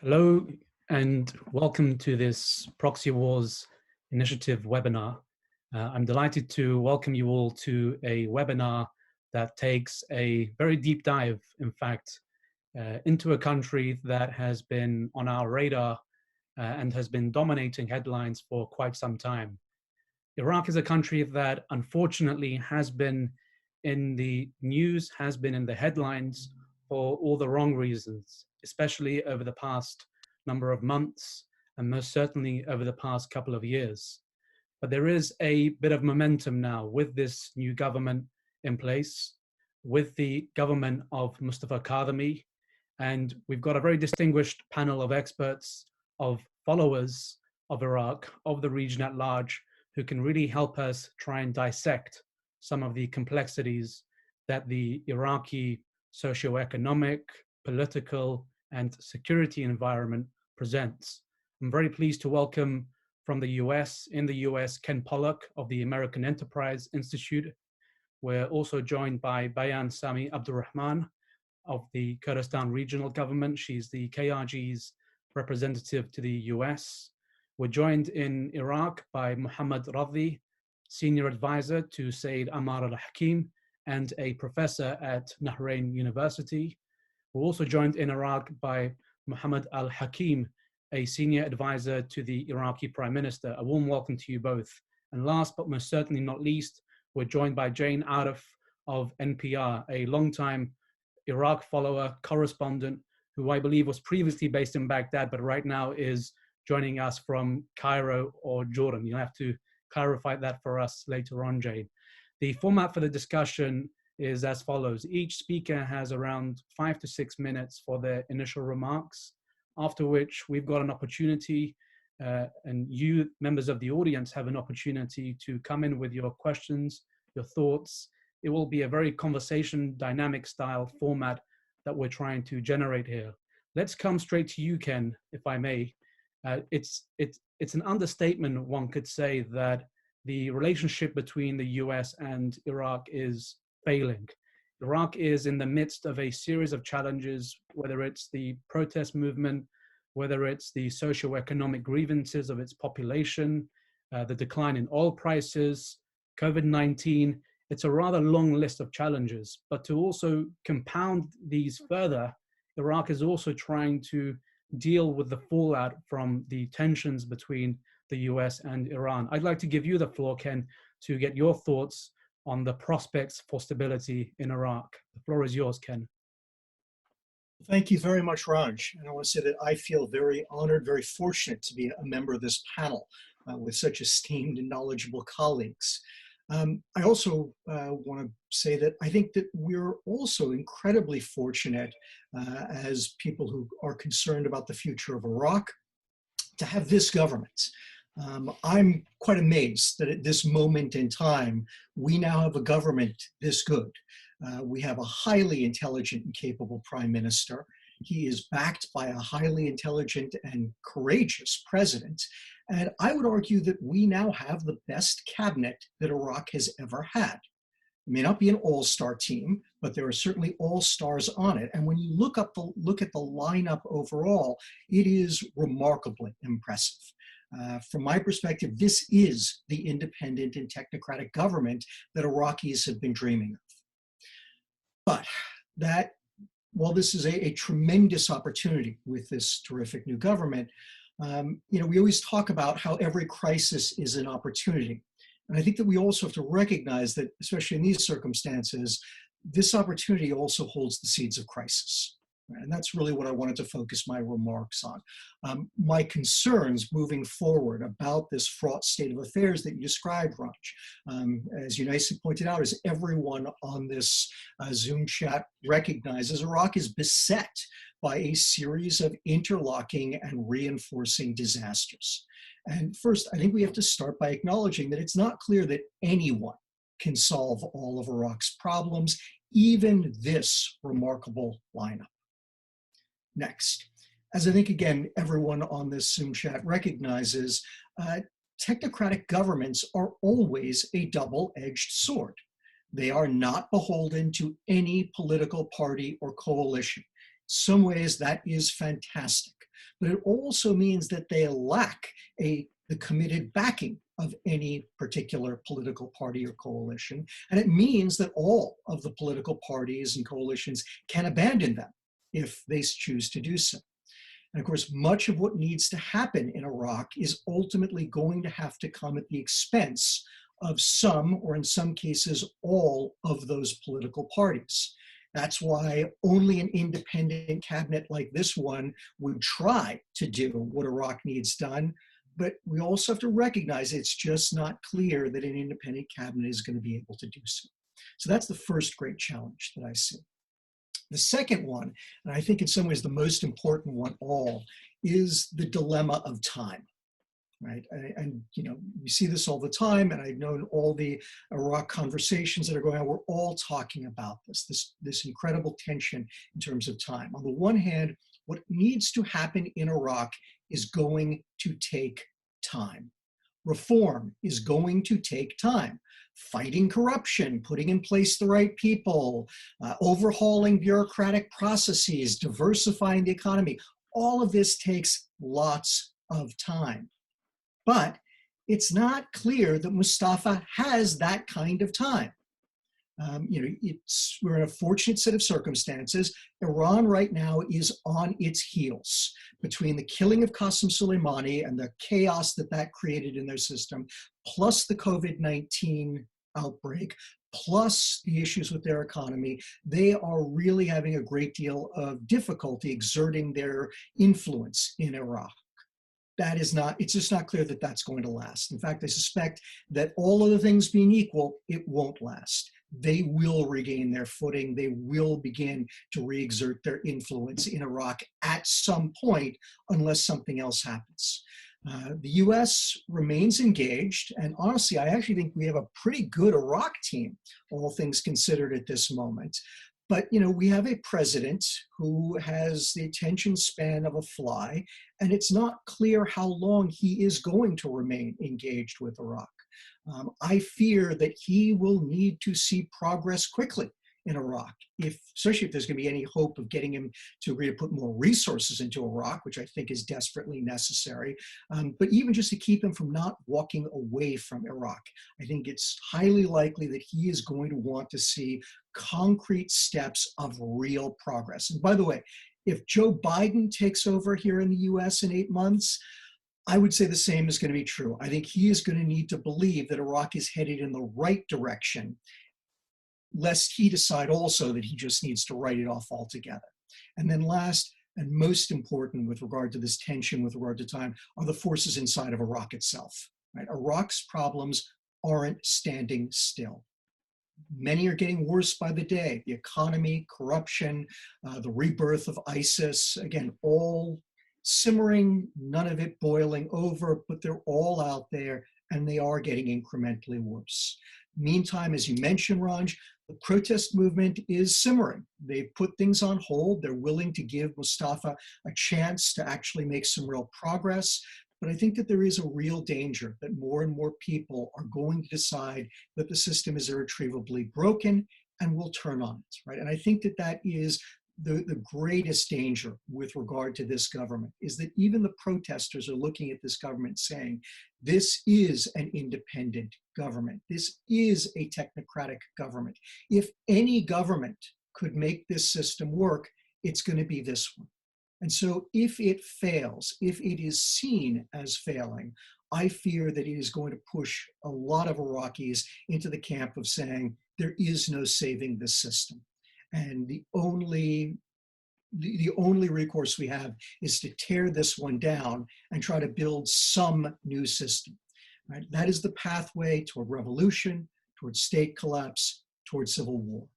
Hello and welcome to this Proxy Wars Initiative webinar. I'm delighted to welcome you all to a webinar that takes a very deep dive, in fact, into a country that has been on our radar and has been dominating headlines for quite some time. Iraq is a country that unfortunately has been in the news, has been in the headlines for all the wrong reasons, especially over the past number of months and most certainly over the past couple of years. But there is a bit of momentum now with this new government in place, with the government of Mustafa Kadhimi, and we've got a very distinguished panel of experts, of followers of Iraq, of the region at large, who can really help us try and dissect some of the complexities that the Iraqi socioeconomic, political, and security environment presents. I'm very pleased to welcome from the US, in the US, Ken Pollack of the American Enterprise Institute. We're also joined by Bayan Sami Abdul-Rahman of the Kurdistan Regional Government. She's the KRG's representative to the US. We're joined in Iraq by Mohammed Radhi, senior advisor to Sayyid Ammar al-Hakim and a professor at Nahrain University. We're also joined in Iraq by Mohammed al-Hakim, a senior advisor to the Iraqi Prime Minister. A warm welcome to you both. And last but most certainly not least, we're joined by Jane Arraf of NPR, a longtime Iraq follower, correspondent, who I believe was previously based in Baghdad, but right now is joining us from Cairo or Jordan. You'll have to clarify that for us later on, Jane. The format for the discussion is as follows. Each speaker has around 5 to 6 minutes for their initial remarks, after which we've got an opportunity and you, members of the audience, have an opportunity to come in with your questions, your thoughts. It will be a very conversation, dynamic style format that we're trying to generate here. Let's come straight to you, Ken, if I may. It's an understatement, one could say, that the relationship between the US and Iraq is failing. Iraq is in the midst of a series of challenges, whether it's the protest movement, whether it's the socioeconomic grievances of its population, the decline in oil prices, COVID-19. It's a rather long list of challenges. But to also compound these further, Iraq is also trying to deal with the fallout from the tensions between the US and Iran. I'd like to give you the floor, Ken, to get your thoughts on the prospects for stability in Iraq. The floor is yours, Ken. Thank you very much, Ranj. And I want to say that I feel very honored, very fortunate to be a member of this panel with such esteemed and knowledgeable colleagues. I also want to say that I think that we're also incredibly fortunate as people who are concerned about the future of Iraq to have this government. I'm quite amazed that at this moment in time, we now have a government this good. We have a highly intelligent and capable prime minister. He is backed by a highly intelligent and courageous president. And I would argue that we now have the best cabinet that Iraq has ever had. It may not be an all-star team, but there are certainly all-stars on it. And when you look at the lineup overall, it is remarkably impressive. From my perspective, this is the independent and technocratic government that Iraqis have been dreaming of. But that, while this is a tremendous opportunity with this terrific new government, we always talk about how every crisis is an opportunity. And I think that we also have to recognize that, especially in these circumstances, this opportunity also holds the seeds of crisis. And that's really what I wanted to focus my remarks on. My concerns moving forward about this fraught state of affairs that you described, Ranj, as you nicely pointed out, as everyone on this Zoom chat recognizes, Iraq is beset by a series of interlocking and reinforcing disasters. And first, I think we have to start by acknowledging that it's not clear that anyone can solve all of Iraq's problems, even this remarkable lineup. Next, as I think, again, everyone on this Zoom chat recognizes, technocratic governments are always a double-edged sword. They are not beholden to any political party or coalition. Some ways that is fantastic, but it also means that they lack the committed backing of any particular political party or coalition. And it means that all of the political parties and coalitions can abandon them if they choose to do so. And of course, much of what needs to happen in Iraq is ultimately going to have to come at the expense of some, or in some cases, all of those political parties. That's why only an independent cabinet like this one would try to do what Iraq needs done. But we also have to recognize it's just not clear that an independent cabinet is going to be able to do so. So that's the first great challenge that I see. The second one, and I think in some ways the most important one all, is the dilemma of time. Right? And you know, we see this all the time, and I've known all the Iraq conversations that are going on, we're all talking about this incredible tension in terms of time. On the one hand, what needs to happen in Iraq is going to take time. Reform is going to take time. Fighting corruption, putting in place the right people, overhauling bureaucratic processes, diversifying the economy, all of this takes lots of time. But it's not clear that Mustafa has that kind of time. You know, we're in a fortunate set of circumstances. Iran right now is on its heels between the killing of Qasem Soleimani and the chaos that created in their system, plus the COVID-19 outbreak, plus the issues with their economy. They are really having a great deal of difficulty exerting their influence in Iraq. It's just not clear that that's going to last. In fact, I suspect that all other things being equal, it won't last. They will regain their footing. They will begin to re-exert their influence in Iraq at some point, unless something else happens. The US remains engaged, and honestly, I actually think we have a pretty good Iraq team, all things considered at this moment. But you know, we have a president who has the attention span of a fly, and it's not clear how long he is going to remain engaged with Iraq. I fear that he will need to see progress quickly in Iraq, especially if there's going to be any hope of getting him to agree to put more resources into Iraq, which I think is desperately necessary. But even just to keep him from not walking away from Iraq, I think it's highly likely that he is going to want to see concrete steps of real progress. And by the way, if Joe Biden takes over here in the US in 8 months, I would say the same is going to be true. I think he is going to need to believe that Iraq is headed in the right direction, lest he decide also that he just needs to write it off altogether. And then last and most important with regard to this tension, with regard to time, are the forces inside of Iraq itself. Right? Iraq's problems aren't standing still. Many are getting worse by the day. The economy, corruption, the rebirth of ISIS, again, all simmering, none of it boiling over, but they're all out there and they are getting incrementally worse. Meantime, as you mentioned, Ranj, the protest movement is simmering. They've put things on hold. They're willing to give Mustafa a chance to actually make some real progress. But I think that there is a real danger that more and more people are going to decide that the system is irretrievably broken and will turn on it, right? And I think that that is the greatest danger with regard to this government, is that even the protesters are looking at this government saying, this is an independent government. This is a technocratic government. If any government could make this system work, it's going to be this one. And so if it fails, if it is seen as failing, I fear that it is going to push a lot of Iraqis into the camp of saying, there is no saving this system. And the only recourse we have is to tear this one down and try to build some new system. Right? That is the pathway toward revolution, toward state collapse, toward civil war.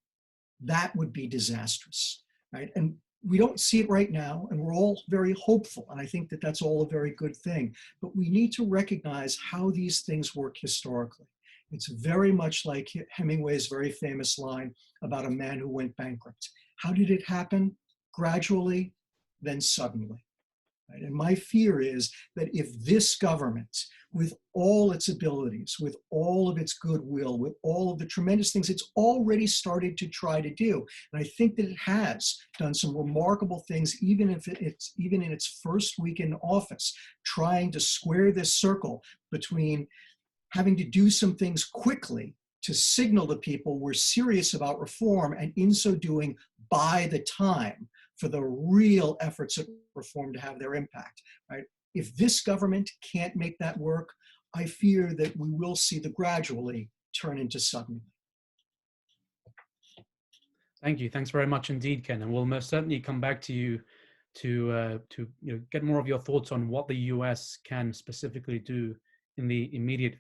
That would be disastrous. Right? And we don't see it right now, and we're all very hopeful, and I think that that's all a very good thing. But we need to recognize how these things work historically. It's very much like Hemingway's very famous line about a man who went bankrupt. How did it happen? Gradually, then suddenly. Right? And my fear is that if this government, with all its abilities, with all of its goodwill, with all of the tremendous things it's already started to try to do, and I think that it has done some remarkable things, even if it's even in its first week in office, trying to square this circle between having to do some things quickly to signal to people we're serious about reform, and in so doing, buy the time for the real efforts at reform to have their impact, right? If this government can't make that work, I fear that we will see the gradually turn into suddenly. Thank you. Thanks very much indeed, Ken. And we'll most certainly come back to you to get more of your thoughts on what the US can specifically do in the immediate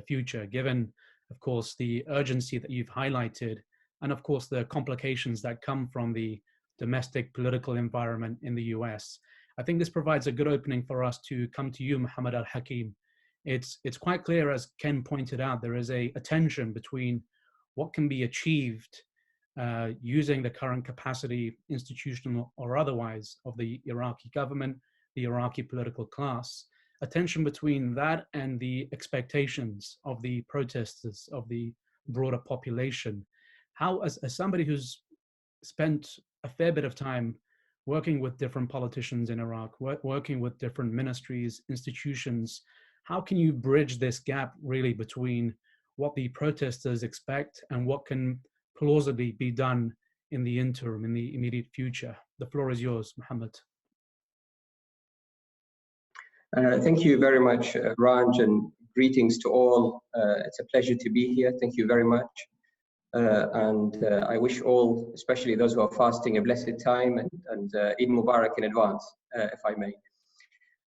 future, given, of course, the urgency that you've highlighted, and of course, the complications that come from the domestic political environment in the US. I think this provides a good opening for us to come to you, Mohammed Al-Hakim. It's quite clear, as Ken pointed out, there is a tension between what can be achieved using the current capacity, institutional or otherwise, of the Iraqi government, the Iraqi political class, a tension between that and the expectations of the protesters, of the broader population. How, as somebody who's spent a fair bit of time working with different politicians in Iraq, working with different ministries, institutions, how can you bridge this gap really between what the protesters expect and what can plausibly be done in the interim, in the immediate future? The floor is yours, Mohammed. Thank you very much, Ranj, and greetings to all. It's a pleasure to be here. Thank you very much. I wish all, especially those who are fasting, a blessed time and Eid Mubarak in advance, if I may.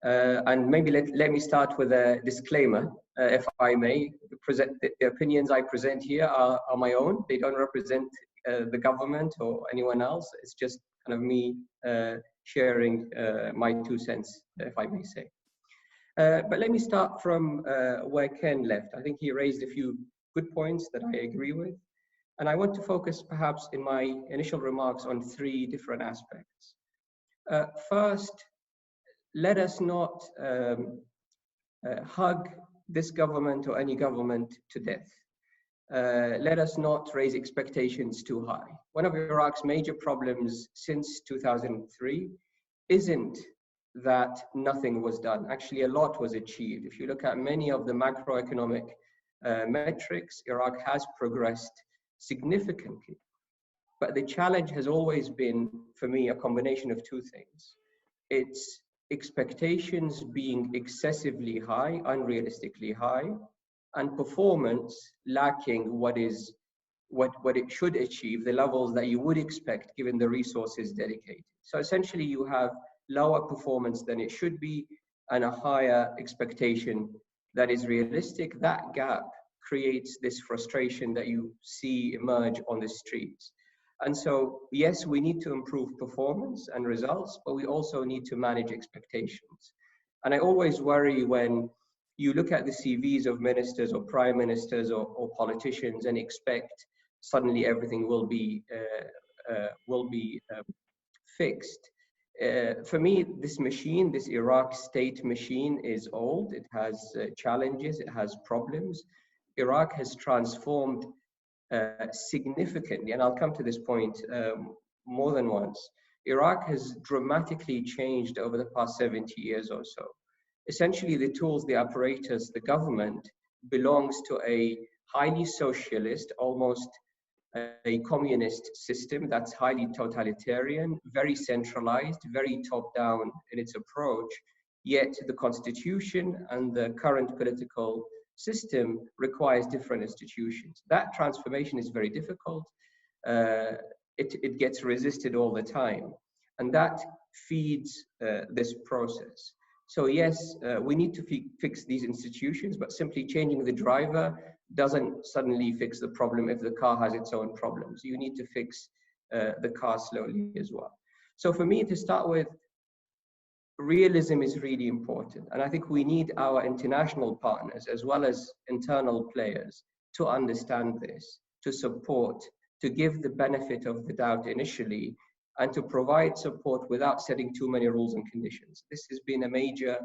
And maybe let me start with a disclaimer, if I may. The opinions I present here are my own. They don't represent the government or anyone else. It's just kind of me sharing my 2 cents, if I may say. But let me start from where Ken left. I think he raised a few good points that I agree with. And I want to focus perhaps in my initial remarks on 3 different aspects. First, let us not hug this government or any government to death. Let us not raise expectations too high. One of Iraq's major problems since 2003 isn't that nothing was done. Actually, a lot was achieved. If you look at many of the macroeconomic metrics, Iraq has progressed significantly. But the challenge has always been, for me, a combination of 2 things. It's expectations being excessively high, unrealistically high, and performance lacking what it should achieve, the levels that you would expect given the resources dedicated. So essentially you have lower performance than it should be and a higher expectation that is realistic. That gap creates this frustration that you see emerge on the streets. And so, yes, we need to improve performance and results, but we also need to manage expectations. And I always worry when you look at the CVs of ministers or prime ministers or politicians and expect suddenly everything will be fixed. For me, this machine, this Iraq state machine is old. It has challenges, it has problems. Iraq has transformed significantly, and I'll come to this point more than once. Iraq has dramatically changed over the past 70 years or so. Essentially, the tools, the apparatus, the government belongs to a highly socialist, almost a communist system that's highly totalitarian, very centralized, very top-down in its approach, yet the constitution and the current political system requires different institutions. That transformation is very difficult. It gets resisted all the time. And that feeds this process. So yes, we need to fix these institutions, but simply changing the driver doesn't suddenly fix the problem if the car has its own problems. You need to fix the car slowly as well. So for me, to start with, realism is really important. And I think we need our international partners as well as internal players to understand this, to support, to give the benefit of the doubt initially, and to provide support without setting too many rules and conditions. This has been a major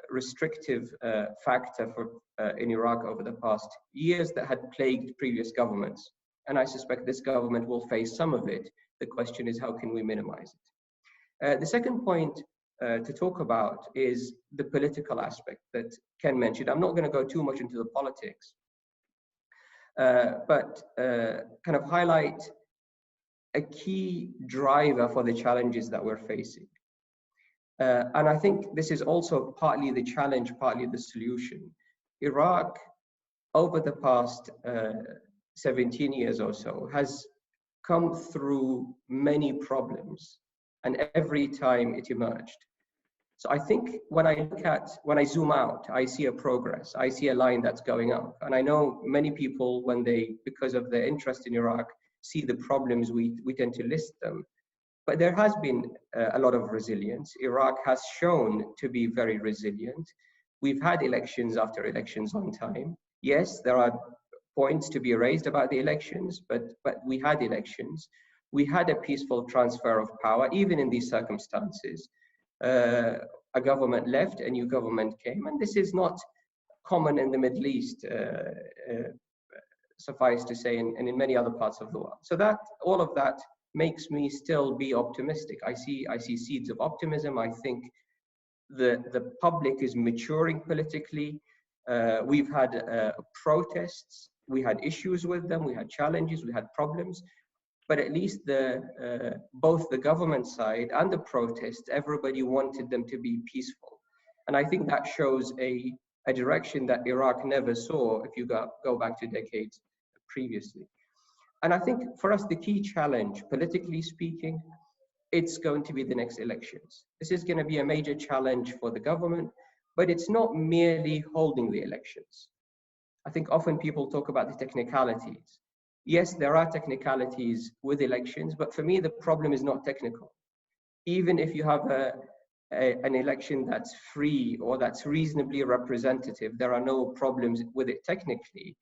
restrictive factor in Iraq over the past years that had plagued previous governments. And I suspect this government will face some of it. The question is, how can we minimize it? The second point to talk about is the political aspect that Ken mentioned. I'm not going to go too much into the politics, but kind of highlight a key driver for the challenges that we're facing. And I think this is also partly the challenge, partly the solution. Iraq, over the past 17 years or so, has come through many problems, and every time it emerged. So I think when I zoom out, I see a progress. I see a line that's going up. And I know many people, when they, because of their interest in Iraq, see the problems, we tend to list them. But there has been a lot of resilience. Iraq has shown to be very resilient. We've had elections after elections on time. Yes, there are points to be raised about the elections, but we had elections. We had a peaceful transfer of power, even in these circumstances. A government left, a new government came, and this is not common in the Middle East, suffice to say, and in many other parts of the world. So that all of that makes me still be optimistic. I see seeds of optimism. I think the public is maturing politically. We've had protests. We had issues with them. We had challenges. We had problems. But at least both the government side and the protests, everybody wanted them to be peaceful. And I think that shows a direction that Iraq never saw if you go back to decades previously. And I think for us, the key challenge, politically speaking, it's going to be the next elections. This is going to be a major challenge for the government, but it's not merely holding the elections. I think often people talk about the technicalities. Yes, there are technicalities with elections, but for me, the problem is not technical. Even if you have an election that's free or that's reasonably representative, there are no problems with it technically.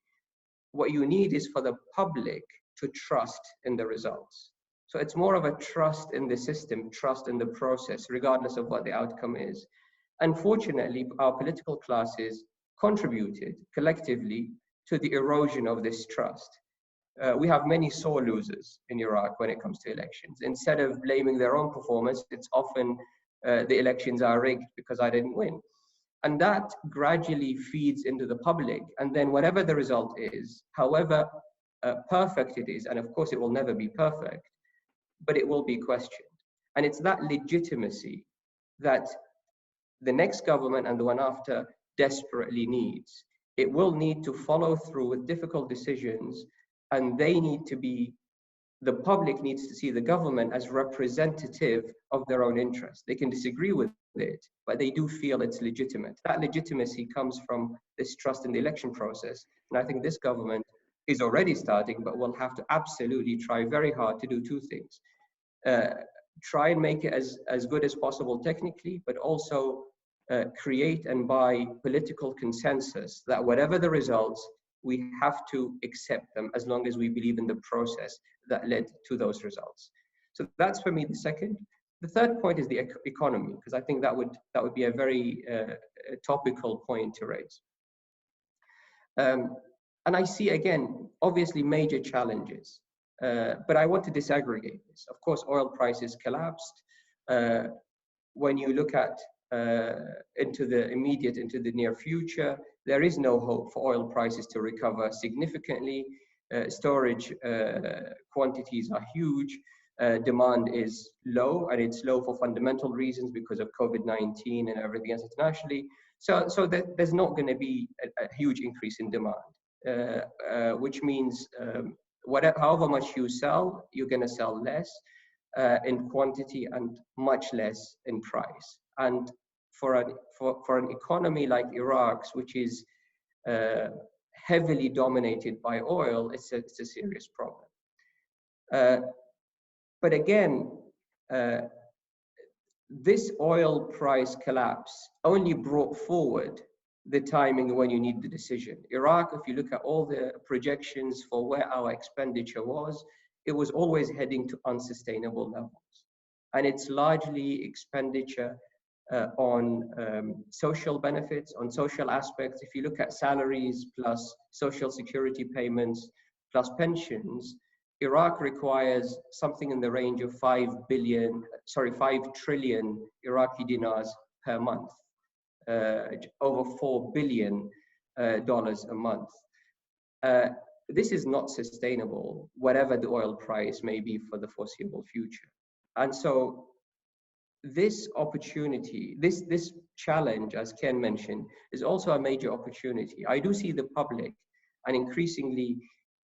What you need is for the public to trust in the results. So it's more of a trust in the system, trust in the process, regardless of what the outcome is. Unfortunately, our political classes contributed collectively to the erosion of this trust. We have many sore losers in Iraq when it comes to elections. Instead of blaming their own performance, it's often the elections are rigged because I didn't win. And that gradually feeds into the public. And then whatever the result is, however perfect it is, and of course it will never be perfect, but it will be questioned. And it's that legitimacy that the next government and the one after desperately needs. It will need to follow through with difficult decisions, and the public needs to see the government as representative of their own interests. They can disagree with it, but they do feel it's legitimate. That legitimacy comes from this trust in the election process. And I think this government is already starting, but will have to absolutely try very hard to do two things. Try and make it as good as possible technically, but also create and buy political consensus that whatever the results, we have to accept them as long as we believe in the process that led to those results. So that's for me the second. The third point is the economy, because I think that would be a very topical point to raise. And I see, again, obviously major challenges, but I want to disaggregate this. Of course, oil prices collapsed. When you look at into the near future, there is no hope for oil prices to recover significantly. Storage quantities are huge. Demand is low, and it's low for fundamental reasons because of COVID-19 and everything else internationally. So there's not going to be a huge increase in demand, which means however much you sell, you're going to sell less in quantity and much less in price. And for an economy like Iraq's, which is heavily dominated by oil, it's a serious problem. But again, this oil price collapse only brought forward the timing when you need the decision. Iraq, if you look at all the projections for where our expenditure was, it was always heading to unsustainable levels. And it's largely expenditure on social benefits, on social aspects. If you look at salaries plus social security payments plus pensions, Iraq requires something in the range of 5 trillion Iraqi dinars per month, over $4 billion a month. This is not sustainable, whatever the oil price may be for the foreseeable future. And so this opportunity, this challenge, as Ken mentioned, is also a major opportunity. I do see the public, and increasingly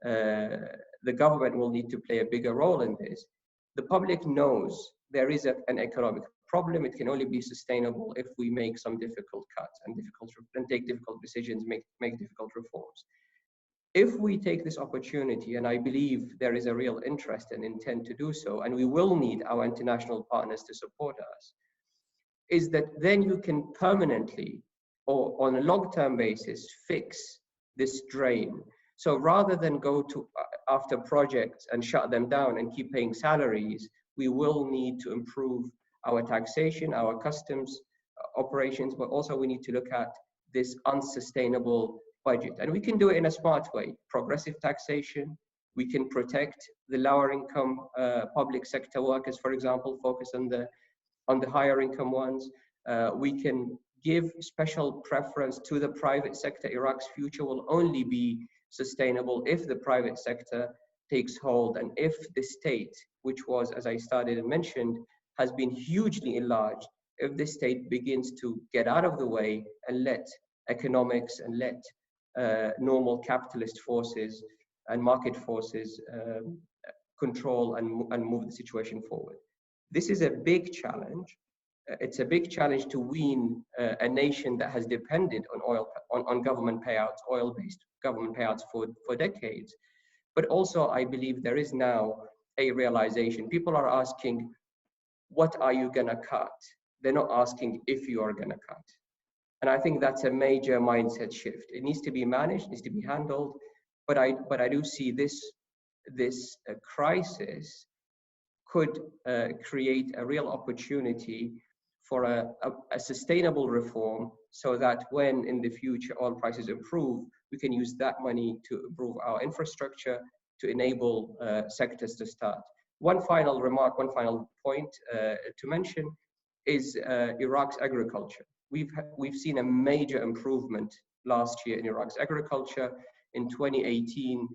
the government will need to play a bigger role in this. The public knows there is an economic problem. It can only be sustainable if we make some difficult cuts and take difficult decisions, make difficult reforms. If we take this opportunity, and I believe there is a real interest and intent to do so, and we will need our international partners to support us, is that then you can permanently or on a long-term basis fix this drain. So rather than go to after projects and shut them down and keep paying salaries, we will need to improve our taxation, our customs operations, but also we need to look at this unsustainable budget. And we can do it in a smart way. Progressive taxation, we can protect the lower income public sector workers, for example, focus on the higher income ones. We can give special preference to the private sector. Iraq's future will only be sustainable if the private sector takes hold and if the state, which was, as I started and mentioned, has been hugely enlarged, if the state begins to get out of the way and let economics and let normal capitalist forces and market forces control and move the situation forward. This is a big challenge. It's a big challenge to wean a nation that has depended on government payouts, oil-based government payouts for decades. But also, I believe there is now a realization. People are asking, what are you gonna cut? They're not asking if you are gonna cut. And I think that's a major mindset shift. It needs to be managed, needs to be handled, but I do see this crisis could create a real opportunity for a sustainable reform, so that when in the future oil prices improve, we can use that money to improve our infrastructure, to enable sectors to start. One final remark, one final point to mention is Iraq's agriculture. We've seen a major improvement last year in Iraq's agriculture. In 2018,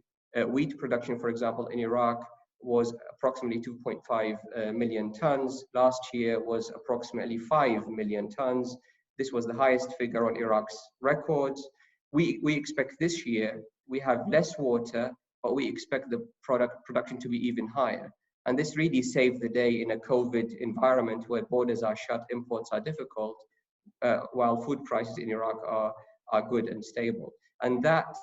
wheat production, for example, in Iraq was approximately 2.5 million tons. Last year was approximately 5 million tons. This was the highest figure on Iraq's records. We expect this year, we have less water, but we expect the production to be even higher. And this really saved the day in a COVID environment where borders are shut, imports are difficult, while food prices in Iraq are good and stable. And that,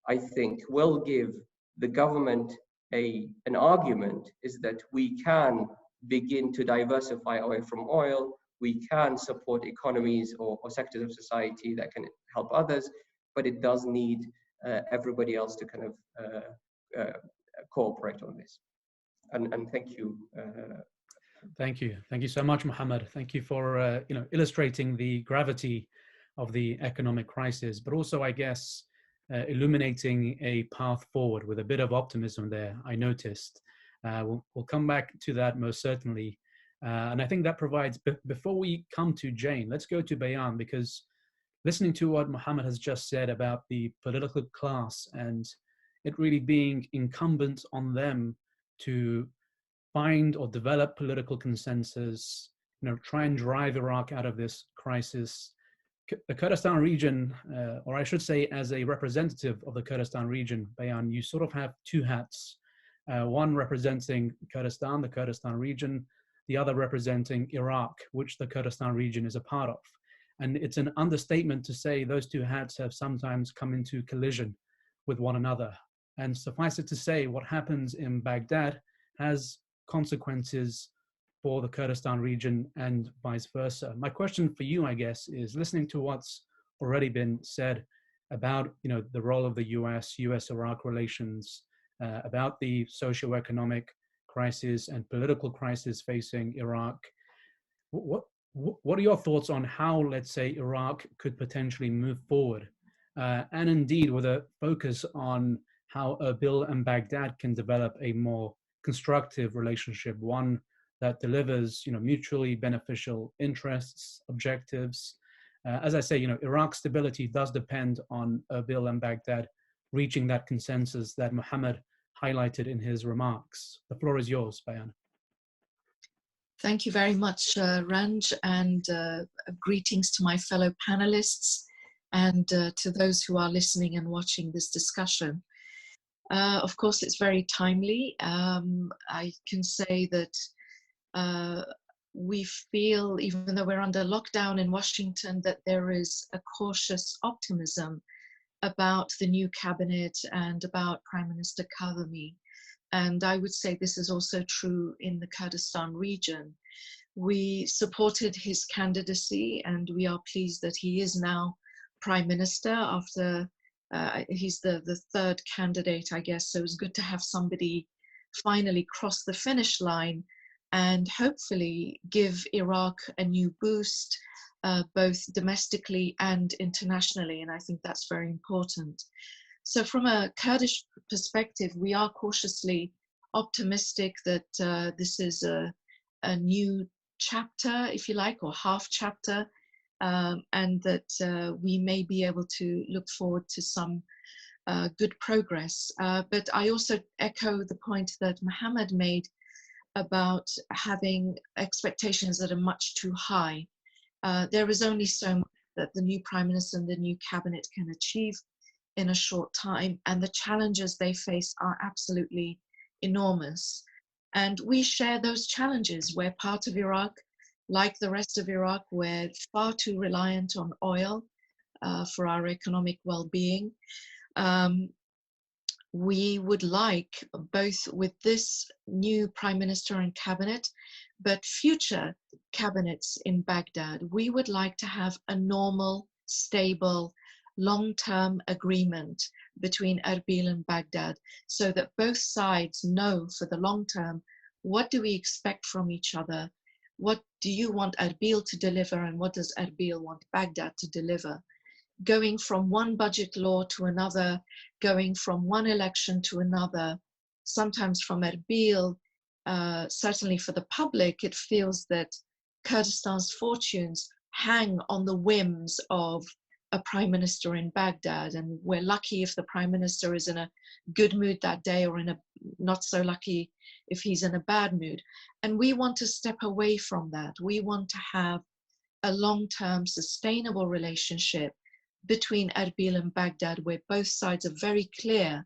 I think, will give the government an argument, is that we can begin to diversify away from oil, we can support economies or sectors of society that can help others, but it does need everybody else to kind of cooperate on this. And thank you. Thank you so much, Mohammed. Thank you for illustrating the gravity of the economic crisis, but also, I guess, illuminating a path forward with a bit of optimism there, I noticed. We'll come back to that most certainly. And I think that provides, before we come to Jane, let's go to Bayan, because listening to what Mohammed has just said about the political class and it really being incumbent on them to find or develop political consensus, try and drive Iraq out of this crisis. The Kurdistan region, or I should say as a representative of the Kurdistan region, Bayan, you sort of have two hats, one representing Kurdistan, the Kurdistan region, the other representing Iraq, which the Kurdistan region is a part of. And it's an understatement to say those two hats have sometimes come into collision with one another. And suffice it to say, what happens in Baghdad has consequences for the Kurdistan region and vice versa. My question for you, I guess, is listening to what's already been said about the role of the US-Iraq relations, about the socio-economic crisis and political crisis facing Iraq. What are your thoughts on how, let's say, Iraq could potentially move forward? And indeed, with a focus on how Erbil and Baghdad can develop a more constructive relationship, one that delivers, mutually beneficial interests, objectives. As I say, Iraq's stability does depend on Erbil and Baghdad reaching that consensus that Mohammed highlighted in his remarks. The floor is yours, Bayan. Thank you very much, Ranj, and greetings to my fellow panelists and to those who are listening and watching this discussion. Of course, it's very timely. I can say that we feel, even though we're under lockdown in Washington, that there is a cautious optimism about the new cabinet and about Prime Minister Kadhimi. And I would say this is also true in the Kurdistan region. We supported his candidacy and we are pleased that he is now Prime Minister after he's the third candidate, I guess. So it's good to have somebody finally cross the finish line and hopefully give Iraq a new boost, both domestically and internationally. And I think that's very important. So from a Kurdish perspective, we are cautiously optimistic that this is a new chapter, if you like, or half chapter, and that we may be able to look forward to some good progress. But I also echo the point that Mohammed made about having expectations that are much too high. There is only so much that the new Prime Minister and the new cabinet can achieve in a short time, and the challenges they face are absolutely enormous. And we share those challenges. We're part of Iraq. Like the rest of Iraq, we're far too reliant on oil for our economic well-being. We would like, both with this new Prime Minister and cabinet, but future cabinets in Baghdad, we would like to have a normal, stable, long-term agreement between Erbil and Baghdad so that both sides know for the long term, what do we expect from each other? What do you want Erbil to deliver and what does Erbil want Baghdad to deliver? Going from one budget law to another, going from one election to another, sometimes from Erbil, certainly for the public, it feels that Kurdistan's fortunes hang on the whims of a prime minister in Baghdad, and we're lucky if the prime minister is in a good mood that day, or in a not so lucky if he's in a bad mood. And we want to step away from that. We want to have a long-term sustainable relationship between Erbil and Baghdad, where both sides are very clear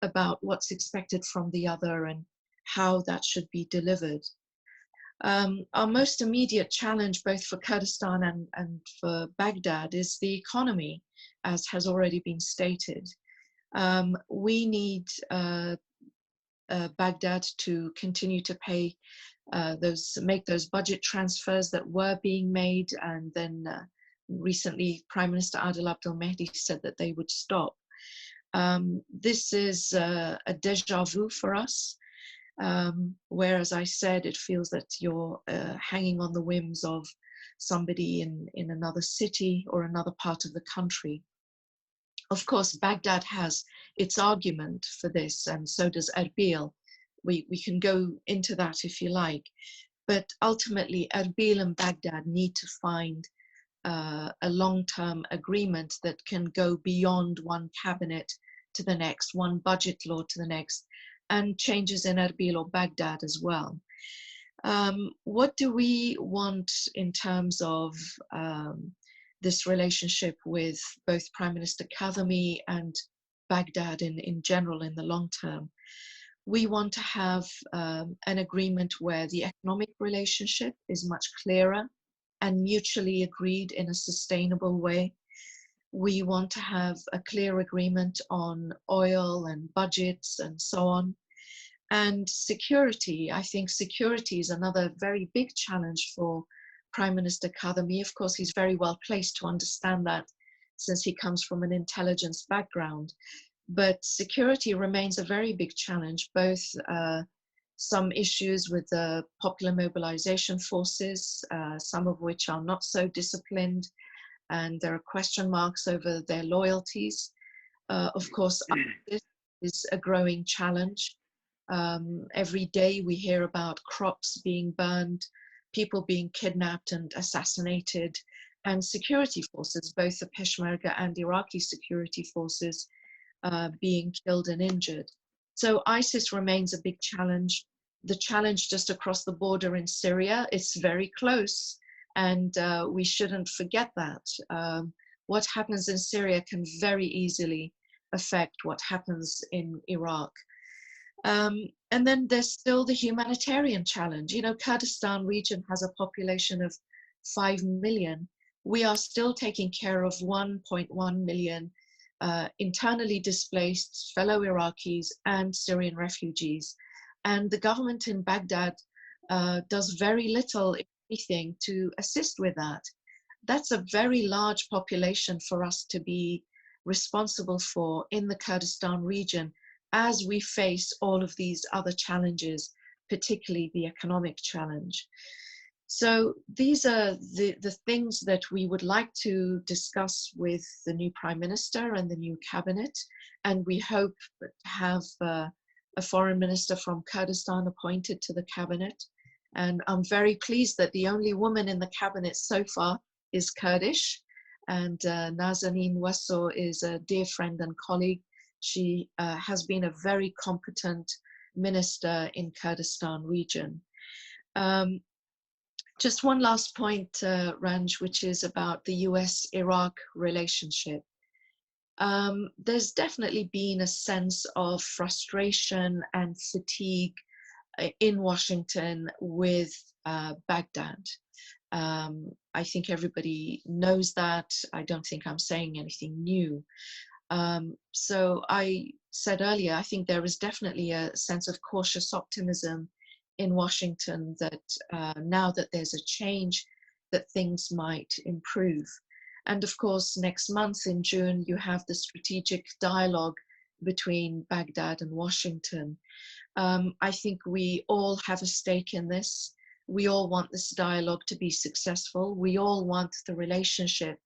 about what's expected from the other and how that should be delivered. Our most immediate challenge, both for Kurdistan and for Baghdad, is the economy, as has already been stated. We need Baghdad to continue to pay make those budget transfers that were being made, and then recently Prime Minister Abdul-Mahdi said that they would stop. This is a déjà vu for us. Where, as I said, it feels that you're hanging on the whims of somebody in another city or another part of the country. Of course, Baghdad has its argument for this, and so does Erbil. We can go into that if you like, but ultimately Erbil and Baghdad need to find a long-term agreement that can go beyond one cabinet to the next, one budget law to the next, and changes in Erbil or Baghdad as well. What do we want in terms of this relationship with both Prime Minister Kadhimi and Baghdad in general in the long term? We want to have an agreement where the economic relationship is much clearer and mutually agreed in a sustainable way. We want to have a clear agreement on oil and budgets and so on. And security, I think security is another very big challenge for Prime Minister Kadhimi. Of course, he's very well placed to understand that since he comes from an intelligence background. But security remains a very big challenge, both some issues with the popular mobilization forces, some of which are not so disciplined, and there are question marks over their loyalties. Of course, this is a growing challenge. Every day we hear about crops being burned, people being kidnapped and assassinated, and security forces, both the Peshmerga and Iraqi security forces, being killed and injured. So ISIS remains a big challenge. The challenge just across the border in Syria, it's very close, and we shouldn't forget that. What happens in Syria can very easily affect what happens in Iraq. And then there's still the humanitarian challenge. You know, Kurdistan region has a population of 5 million. We are still taking care of 1.1 million internally displaced fellow Iraqis and Syrian refugees. And the government in Baghdad does very little, if anything, to assist with that. That's a very large population for us to be responsible for in the Kurdistan region as we face all of these other challenges, particularly the economic challenge. So these are the things that we would like to discuss with the new Prime Minister and the new cabinet, and we hope to have a foreign minister from Kurdistan appointed to the cabinet. And I'm very pleased that the only woman in the cabinet so far is Kurdish, and Nazanin Wasso is a dear friend and colleague. She has been a very competent minister in Kurdistan region. Just one last point, Ranj, which is about the US-Iraq relationship. There's definitely been a sense of frustration and fatigue in Washington with Baghdad. I think everybody knows that. I don't think I'm saying anything new. So I said earlier, I think there is definitely a sense of cautious optimism in Washington that now that there's a change, that things might improve. And of course, next month in June, you have the strategic dialogue between Baghdad and Washington. I think we all have a stake in this. We all want this dialogue to be successful. We all want the relationship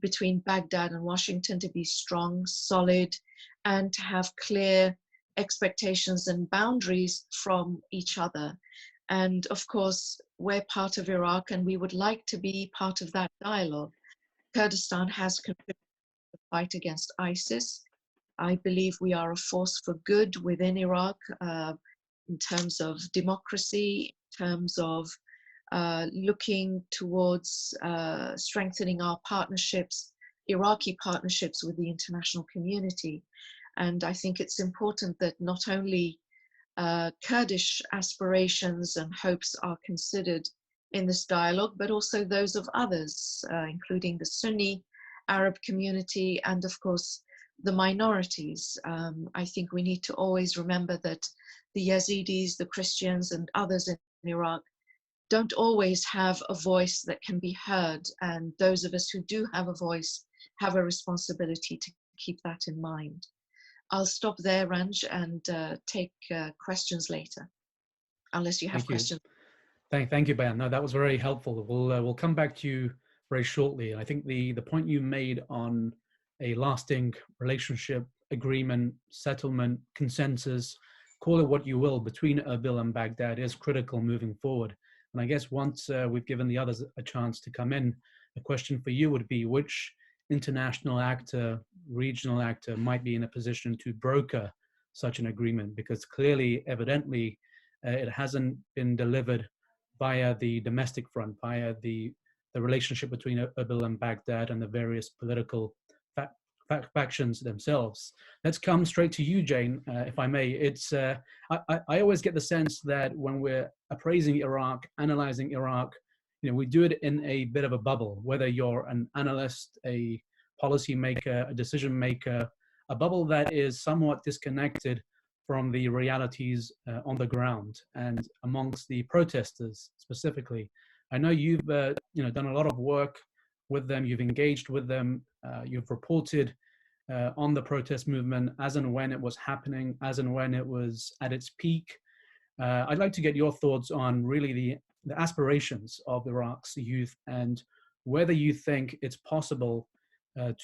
between Baghdad and Washington to be strong, solid, and to have clear expectations and boundaries from each other. And of course, we're part of Iraq and we would like to be part of that dialogue. Kurdistan has contributed to the fight against ISIS. I believe we are a force for good within Iraq in terms of democracy, in terms of looking towards strengthening our partnerships, Iraqi partnerships with the international community. And I think it's important that not only Kurdish aspirations and hopes are considered in this dialogue, but also those of others, including the Sunni Arab community and of course the minorities. I think we need to always remember that the Yazidis, the Christians and others in Iraq don't always have a voice that can be heard, and those of us who do have a voice have a responsibility to keep that in mind. I'll stop there, Ranj, and take questions later, unless you have questions. Thank you, Bayan. No, that was very helpful. We'll come back to you very shortly. I think the point you made on a lasting relationship, agreement, settlement, consensus, call it what you will, between Erbil and Baghdad is critical moving forward. And I guess once we've given the others a chance to come in, a question for you would be, which international actor, regional actor might be in a position to broker such an agreement? Because clearly, evidently, it hasn't been delivered via the domestic front, via the relationship between Erbil and Baghdad and the various political factions themselves. Let's come straight to you, Jane, if I may. It's I always get the sense that when we're appraising Iraq, analyzing Iraq, you know, we do it in a bit of a bubble, whether you're an analyst, a policy maker, a decision maker, a bubble that is somewhat disconnected from the realities on the ground and amongst the protesters specifically. I know you've done a lot of work with them, you've engaged with them, you've reported on the protest movement as and when it was happening, as and when it was at its peak. I'd like to get your thoughts on really the aspirations of Iraq's youth and whether you think it's possible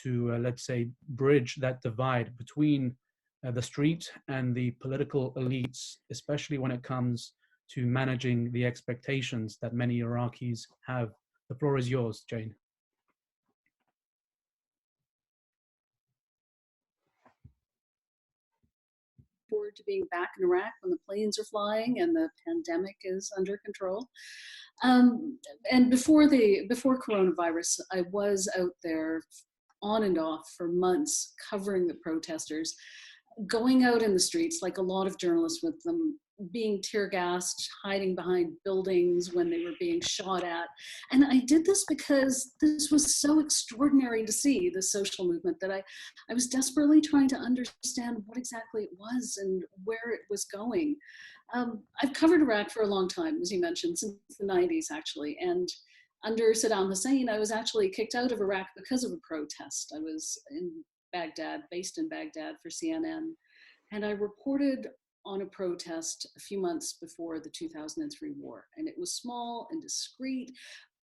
to, let's say, bridge that divide between the street and the political elites, especially when it comes to managing the expectations that many Iraqis have. The floor is yours, Jane. Forward to being back in Iraq when the planes are flying and the pandemic is under control. And before coronavirus, I was out there on and off for months covering the protesters, going out in the streets like a lot of journalists, with them being tear gassed, hiding behind buildings when they were being shot at. And I did this because this was so extraordinary to see, the social movement, that I was desperately trying to understand what exactly it was and where it was going. I've covered Iraq for a long time, as you mentioned, since the 90s actually. And under Saddam Hussein, I was actually kicked out of Iraq because of a protest. I was in Baghdad, based in Baghdad for CNN. And I reported on a protest a few months before the 2003 war. And it was small and discreet,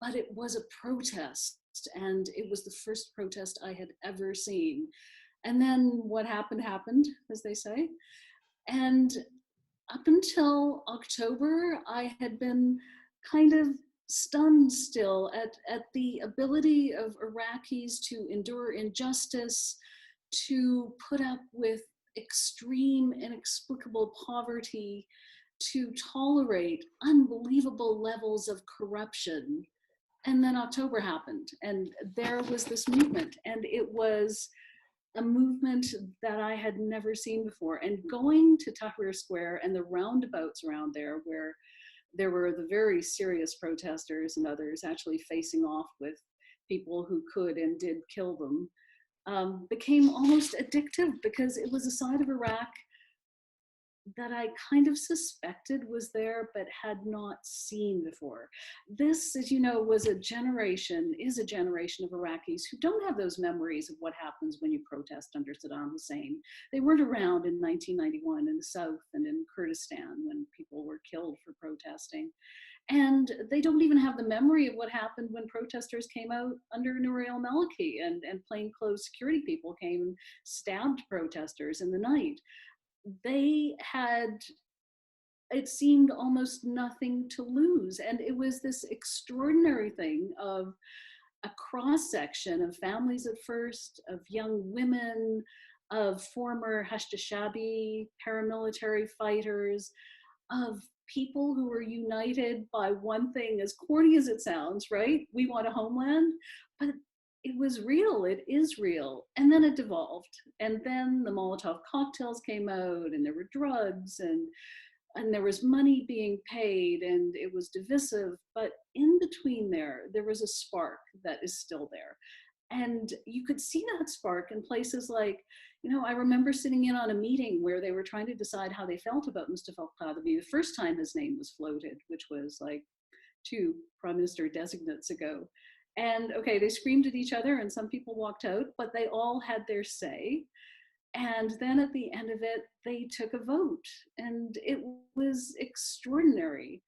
but it was a protest. And it was the first protest I had ever seen. And then what happened, as they say. And up until October, I had been kind of stunned still at the ability of Iraqis to endure injustice, to put up with extreme, inexplicable poverty, to tolerate unbelievable levels of corruption. And then October happened, and there was this movement, and it was a movement that I had never seen before. And going to Tahrir Square and the roundabouts around there, where there were the very serious protesters and others actually facing off with people who could and did kill them, became almost addictive, because it was a side of Iraq that I kind of suspected was there, but had not seen before. This, as you know, is a generation of Iraqis who don't have those memories of what happens when you protest under Saddam Hussein. They weren't around in 1991 in the South and in Kurdistan when people were killed for protesting. And they don't even have the memory of what happened when protesters came out under Nouri al-Maliki and plainclothes security people came and stabbed protesters in the night. They had, it seemed, almost nothing to lose. And it was this extraordinary thing of a cross-section of families at first, of young women, of former Hashtashabi paramilitary fighters, of people who were united by one thing, as corny as it sounds, right? We want a homeland, but it was real, it is real. And then it devolved. And then the Molotov cocktails came out, and there were drugs, and there was money being paid, and it was divisive. But in between there was a spark that is still there. And you could see that spark in places like, you know, I remember sitting in on a meeting where they were trying to decide how they felt about Mustafa al-Kadhimi the first time his name was floated, which was like 2 prime minister designates ago. And okay, they screamed at each other and some people walked out, but they all had their say. And then at the end of it, they took a vote, and it was extraordinary.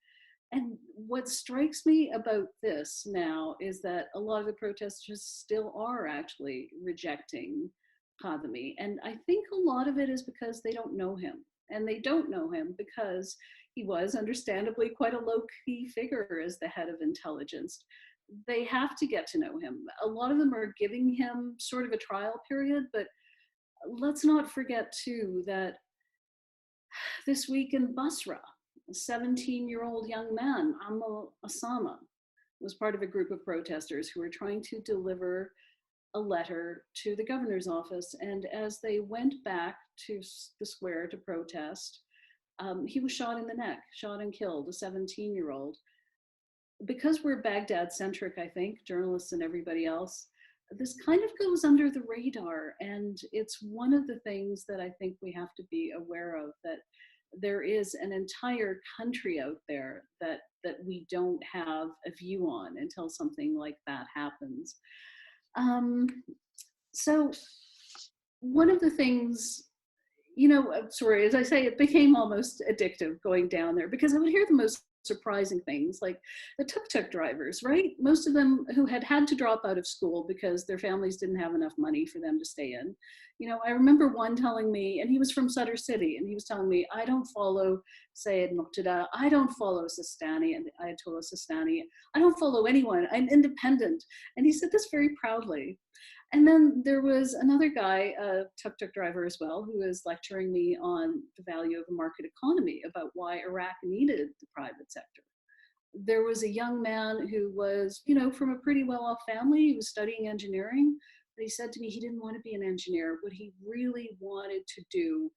And what strikes me about this now is that a lot of the protesters still are actually rejecting Kadhimi. And I think a lot of it is because they don't know him. And they don't know him because he was understandably quite a low-key figure as the head of intelligence. They have to get to know him. A lot of them are giving him sort of a trial period, but let's not forget too that this week in Basra, a 17-year-old young man, Ammar, was part of a group of protesters who were trying to deliver a letter to the governor's office. And as they went back to the square to protest, he was shot in the neck, shot and killed, a 17-year-old. Because we're Baghdad-centric, I think, journalists and everybody else, this kind of goes under the radar. And it's one of the things that I think we have to be aware of, that there is an entire country out there that we don't have a view on until something like that happens. So one of the things, you know, sorry, as I say, it became almost addictive going down there because I would hear the most surprising things, like the tuk-tuk drivers, right? Most of them who had to drop out of school because their families didn't have enough money for them to stay in. You know, I remember one telling me, and he was from Sadr City, and he was telling me, I don't follow Sayyid Muqtada, I don't follow Sistani and Ayatollah Sistani, I don't follow anyone, I'm independent. And he said this very proudly. And then there was another guy, a tuk-tuk driver as well, who was lecturing me on the value of a market economy, about why Iraq needed the private sector. There was a young man who was, you know, from a pretty well-off family. He was studying engineering, but he said to me he didn't want to be an engineer. What he really wanted to do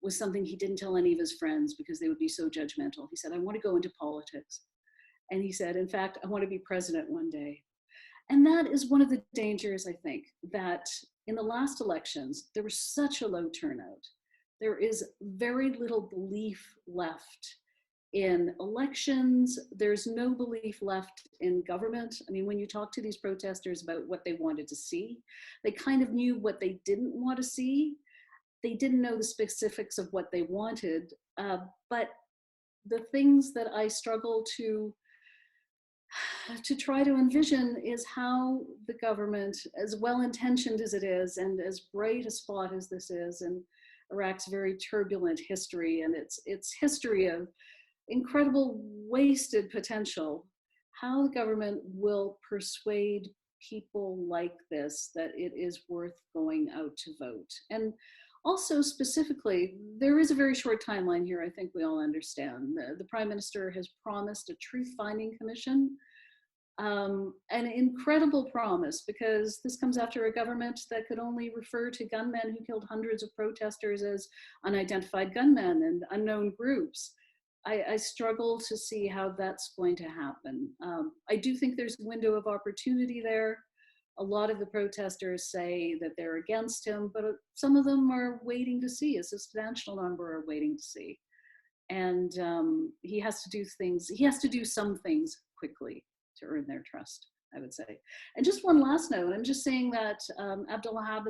was something he didn't tell any of his friends because they would be so judgmental. He said, I want to go into politics. And he said, in fact, I want to be president one day. And that is one of the dangers, I think, that in the last elections, there was such a low turnout. There is very little belief left in elections. There's no belief left in government. I mean, when you talk to these protesters about what they wanted to see, they kind of knew what they didn't want to see. They didn't know the specifics of what they wanted. But the things that I struggle to try to envision is how the government, as well-intentioned as it is and as bright a spot as this is, and Iraq's very turbulent history and its history of incredible wasted potential, how the government will persuade people like this that it is worth going out to vote. And also specifically, there is a very short timeline here, I think we all understand. The Prime Minister has promised a truth-finding commission, an incredible promise, because this comes after a government that could only refer to gunmen who killed hundreds of protesters as unidentified gunmen and unknown groups. I struggle to see how that's going to happen. I do think there's a window of opportunity there. A lot of the protesters say that they're against him, but some of them are waiting to see. A substantial number are waiting to see. And he has to do things, he has to do some things quickly to earn their trust, I would say. And just one last note, I'm just saying that Abdul-Rahman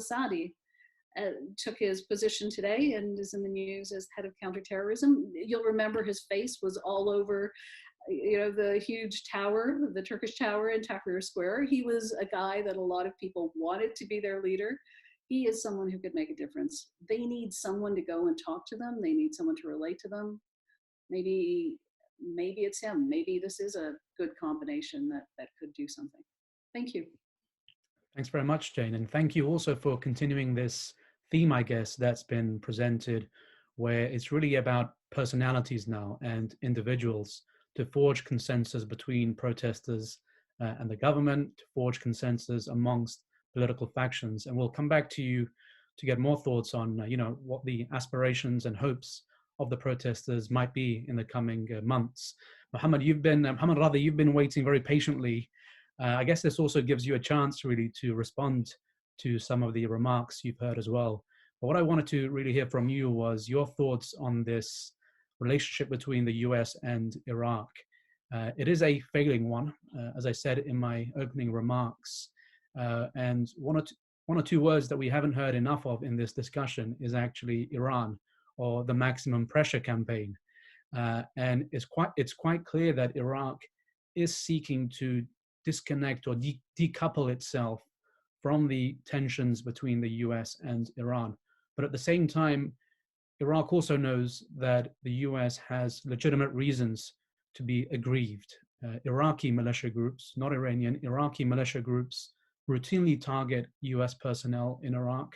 took his position today and is in the news as head of counterterrorism. You'll remember his face was all over, you know, the huge tower, the Turkish tower in Tahrir Square. He was a guy that a lot of people wanted to be their leader. He is someone who could make a difference. They need someone to go and talk to them. They need someone to relate to them. Maybe it's him. Maybe this is a good combination that could do something. Thank you. Thanks very much, Jane. And thank you also for continuing this theme, I guess, that's been presented, where it's really about personalities now and individuals to forge consensus between protesters and the government, to forge consensus amongst political factions. And we'll come back to you to get more thoughts on, you know, what the aspirations and hopes of the protesters might be in the coming months. Mohammed, Mohammed Radhi, you've been waiting very patiently. I guess this also gives you a chance really to respond to some of the remarks you've heard as well. But what I wanted to really hear from you was your thoughts on this relationship between the US and Iraq. It is a failing one, as I said in my opening remarks. And one or two words that we haven't heard enough of in this discussion is actually Iran, or the maximum pressure campaign. And it's quite clear that Iraq is seeking to disconnect or decouple itself from the tensions between the US and Iran. But at the same time, Iraq also knows that the US has legitimate reasons to be aggrieved. Iraqi militia groups, not Iranian, Iraqi militia groups routinely target US personnel in Iraq.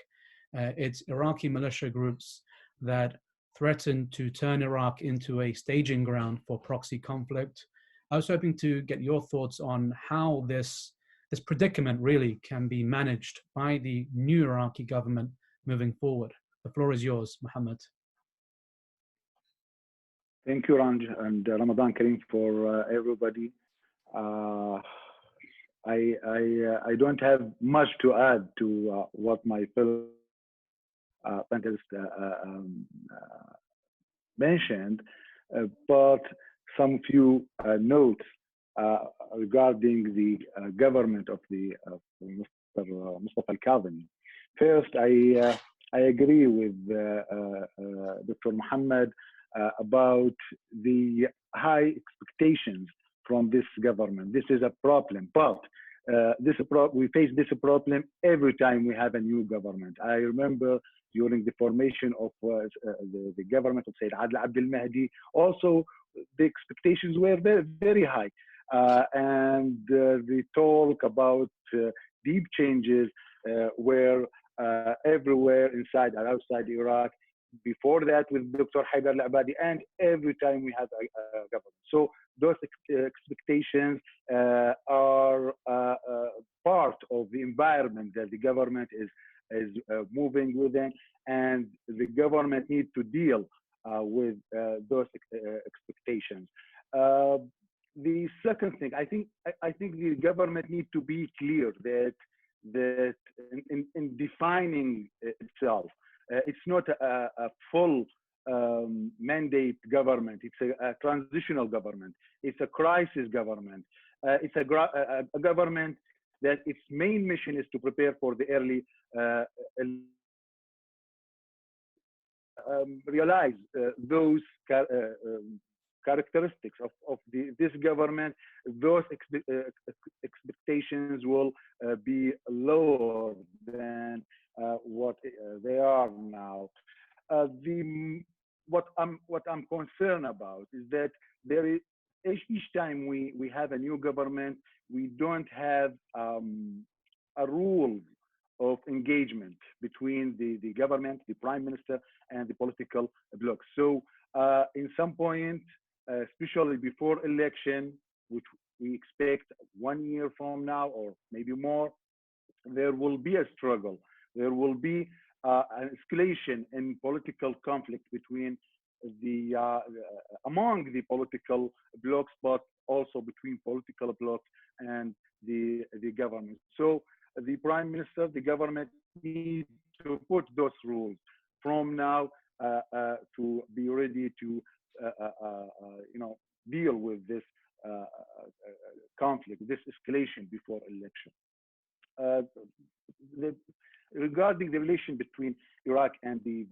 It's Iraqi militia groups that threaten to turn Iraq into a staging ground for proxy conflict. I was hoping to get your thoughts on how this predicament really can be managed by the new Iraqi government moving forward. The floor is yours, Mohammed. Thank you, Ranj, and Ramadan Kareem for everybody. I don't have much to add to what my fellow panelists mentioned, but some few notes regarding the government of Mustafa al-Kadhimi. First, I I agree with Dr. Mohammed about the high expectations from this government. This is a problem, but we face this problem every time we have a new government. I remember during the formation of the government of Sayyid Abdul-Mahdi, also the expectations were very, very high. And the talk about deep changes were everywhere inside and outside Iraq. Before that, with Dr. Haidar al-Abadi, and every time we have a government. So those expectations are part of the environment that the government is moving within, and the government needs to deal with those expectations. The second thing, I think the government needs to be clear that in defining itself, it's not a full mandate government. It's a transitional government. It's a crisis government. It's a government that its main mission is to prepare for the early realize those characteristics of this government. Those expectations will be lower than what they are now. What I'm concerned about is that there is each time we have a new government, we don't have a rule of engagement between the government, the prime minister, and the political bloc. So in some point, especially before election, which we expect 1 year from now or maybe more, there will be a struggle. There will be an escalation in political conflict between among the political blocs, but also between political blocs and the government. So the prime minister, the government need to put those rules from now to be ready to deal with this conflict, this escalation before election. Regarding the relation between Iraq and the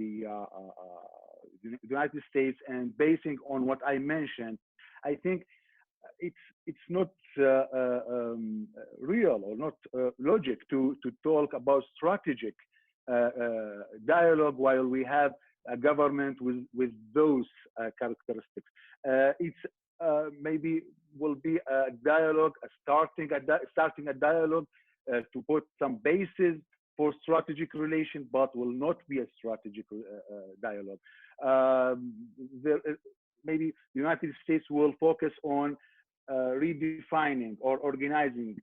United States, and basing on what I mentioned, I think it's not real or not logic to talk about strategic dialogue while we have a government with those characteristics. It's maybe will be a dialogue, starting a dialogue to put some basis for strategic relation, but will not be a strategic dialogue. Maybe the United States will focus on redefining or organizing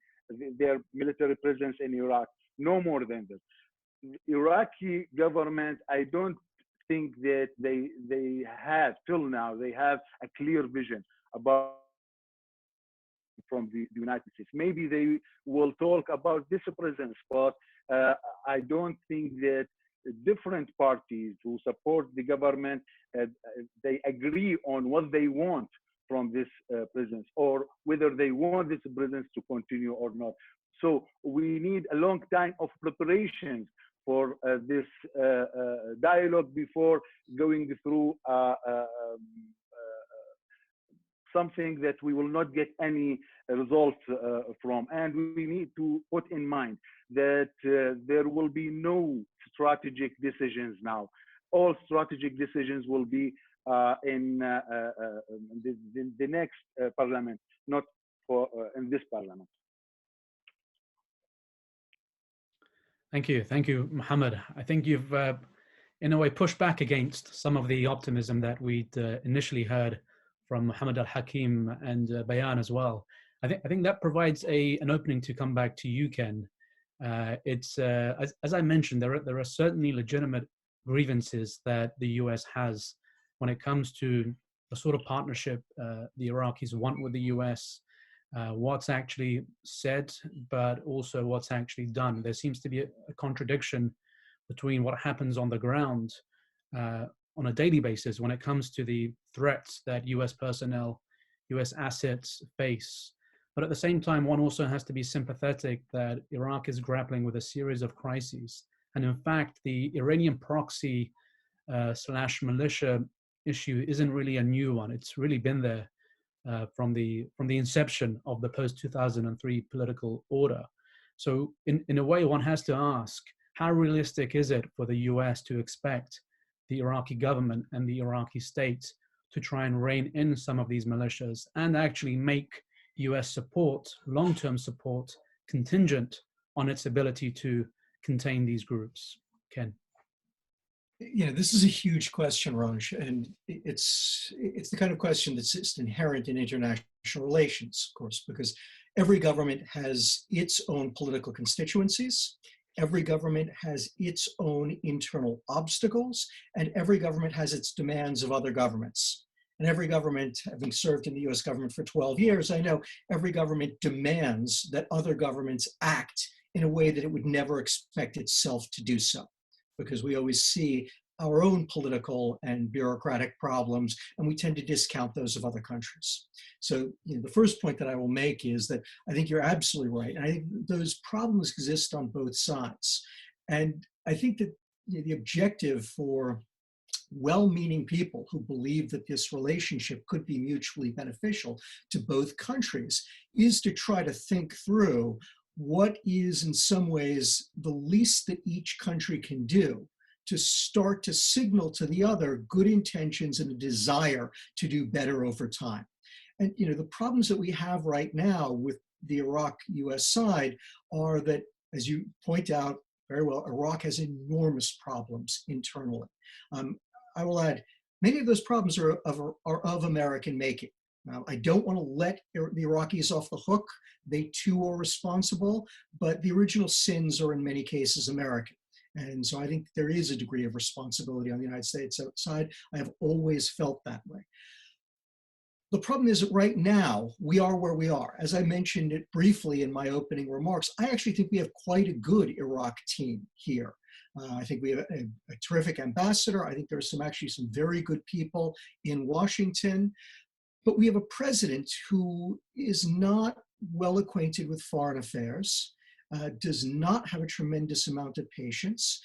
their military presence in Iraq, no more than this. The Iraqi government, I don't think that they have, till now, they have a clear vision about from the United States. Maybe they will talk about this presence, but I don't think that different parties who support the government, they agree on what they want from this presence, or whether they want this presence to continue or not. So we need a long time of preparations for this dialogue before going through something that we will not get any results from. And we need to put in mind that there will be no strategic decisions now. All strategic decisions will be in the next parliament, not for in this parliament. Thank you, Mohammed. I think you've, in a way, pushed back against some of the optimism that we'd initially heard from Mohammed al-Hakim and Bayan as well. I think that provides an opening to come back to you, Ken. It's as I mentioned, there are certainly legitimate grievances that the US has when it comes to the sort of partnership the Iraqis want with the US, what's actually said, but also what's actually done. There seems to be a contradiction between what happens on the ground on a daily basis when it comes to the threats that US personnel, US assets face. But at the same time, one also has to be sympathetic that Iraq is grappling with a series of crises And in fact, the Iranian proxy slash militia issue isn't really a new one. It's really been there from the inception of the post-2003 political order. So in a way, one has to ask, how realistic is it for the US to expect the Iraqi government and the Iraqi state to try and rein in some of these militias and actually make US support, long-term support, contingent on its ability to contain these groups? Ken. You know, this is a huge question, Ranj, and it's the kind of question that's just inherent in international relations, of course, because every government has its own political constituencies, every government has its own internal obstacles, and every government has its demands of other governments. And every government, having served in the US government for 12 years, I know every government demands that other governments act in a way that it would never expect itself to do so, because we always see our own political and bureaucratic problems, and we tend to discount those of other countries. So, you know, the first point that I will make is that I think you're absolutely right. And I think those problems exist on both sides. And I think that, you know, the objective for well-meaning people who believe that this relationship could be mutually beneficial to both countries is to try to think through what is in some ways the least that each country can do to start to signal to the other good intentions and a desire to do better over time. And, you know, the problems that we have right now with the Iraq-US side are that, as you point out very well, Iraq has enormous problems internally. I will add, many of those problems are of American making. Now, I don't want to let the Iraqis off the hook. They too are responsible, but the original sins are in many cases American. And so I think there is a degree of responsibility on the United States side. I have always felt that way. The problem is that right now, we are where we are. As I mentioned it briefly in my opening remarks, I actually think we have quite a good Iraq team here. I think we have a terrific ambassador. I think there are actually some very good people in Washington. But we have a president who is not well acquainted with foreign affairs, does not have a tremendous amount of patience.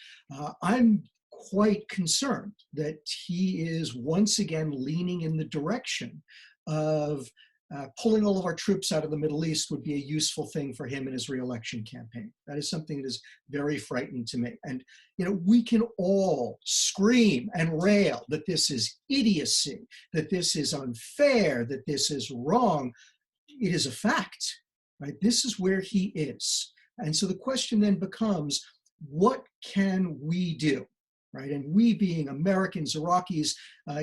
I'm quite concerned that he is once again leaning in the direction of pulling all of our troops out of the Middle East would be a useful thing for him in his re-election campaign. That is something that is very frightening to me. And, you know, we can all scream and rail that this is idiocy, that this is unfair, that this is wrong. It is a fact, right? This is where he is. And so the question then becomes, what can we do, right? And we being Americans, Iraqis,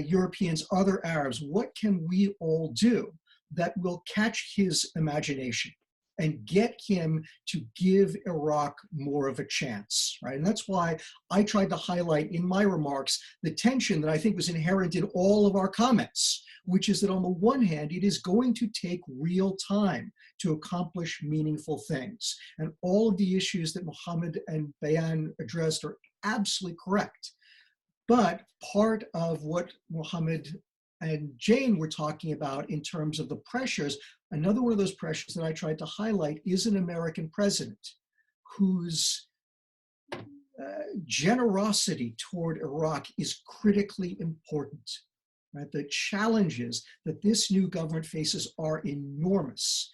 Europeans, other Arabs, what can we all do that will catch his imagination and get him to give Iraq more of a chance, right? And that's why I tried to highlight in my remarks the tension that I think was inherent in all of our comments, which is that on the one hand, it is going to take real time to accomplish meaningful things. And all of the issues that Mohammed and Bayan addressed are absolutely correct. But part of what Mohammed and Jane were talking about in terms of the pressures, another one of those pressures that I tried to highlight is an American president whose generosity toward Iraq is critically important. Right? The challenges that this new government faces are enormous.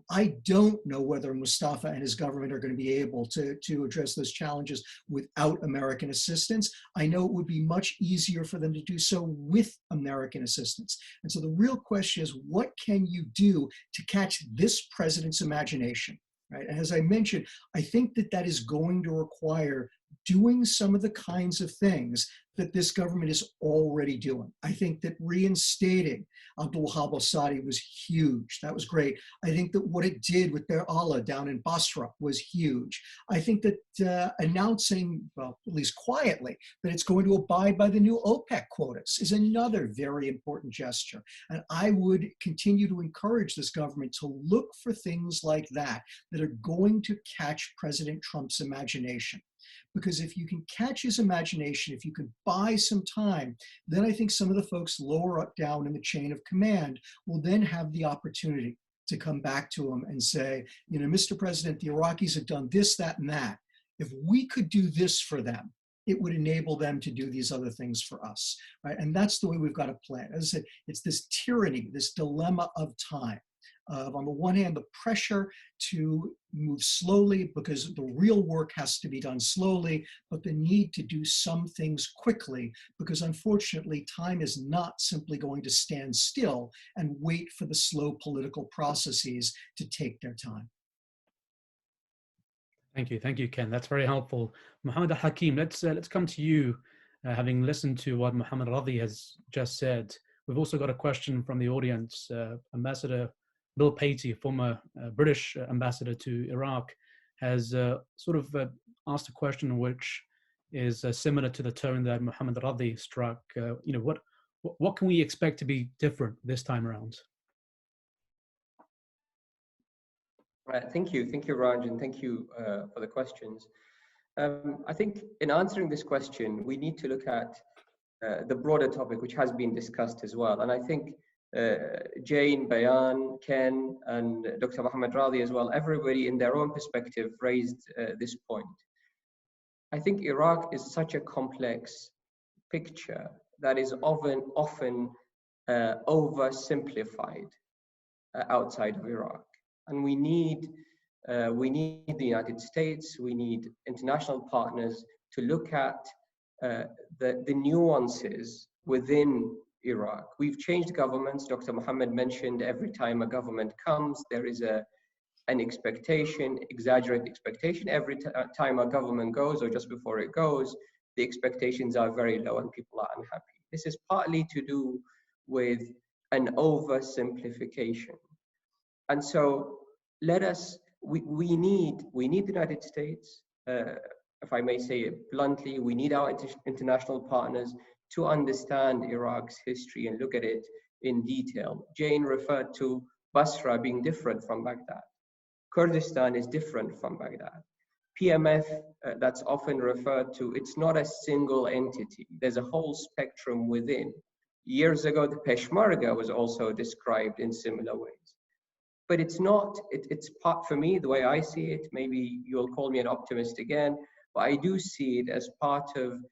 I don't know whether Mustafa and his government are going to be able to address those challenges without American assistance. I know it would be much easier for them to do so with American assistance. And so the real question is, what can you do to catch this president's imagination? Right? And as I mentioned, I think that that is going to require doing some of the kinds of things that this government is already doing. I think that reinstating Abdul-Rahman al-Sadi was huge. That was great. I think that what it did with their Allah down in Basra was huge. I think that announcing, well, at least quietly, that it's going to abide by the new OPEC quotas is another very important gesture. And I would continue to encourage this government to look for things like that that are going to catch President Trump's imagination. Because if you can catch his imagination, if you can buy some time, then I think some of the folks lower up down in the chain of command will then have the opportunity to come back to him and say, you know, Mr. President, the Iraqis have done this, that, and that. if we could do this for them, it would enable them to do these other things for us, right? And that's the way we've got to plan. As I said, it's this tyranny, this dilemma of time. On the one hand, the pressure to move slowly because the real work has to be done slowly, but the need to do some things quickly because unfortunately, time is not simply going to stand still and wait for the slow political processes to take their time. Thank you, Ken. That's very helpful. Mohammed Hakim, let's come to you. Having listened to what Mohammed Radhi has just said, we've also got a question from the audience. Ambassador Bill Patey, former British ambassador to Iraq, has asked a question which is similar to the tone that Mohammed Radhi struck. What can we expect to be different this time around? Right, thank you, Ranj, and thank you for the questions. I think in answering this question, we need to look at the broader topic, which has been discussed as well. And I think Jane, Bayan, Ken, and Dr. Mohammed Radhi as well, everybody in their own perspective raised this point. I think Iraq is such a complex picture that is often oversimplified outside of Iraq. And we need the United States, we need international partners to look at the nuances within Iraq. We've changed governments. Dr. Mohammed mentioned every time a government comes, there is an expectation, exaggerated expectation. Every time a government goes or just before it goes, the expectations are very low and people are unhappy. This is partly to do with an oversimplification. And so we need the United States, if I may say it bluntly, we need our international partners to understand Iraq's history and look at it in detail. Jane referred to Basra being different from Baghdad. Kurdistan is different from Baghdad. PMF, that's often referred to, it's not a single entity. There's a whole spectrum within. Years ago, the Peshmerga was also described in similar ways. But it's not, it's part, for me, the way I see it, maybe you'll call me an optimist again, but I do see it as part of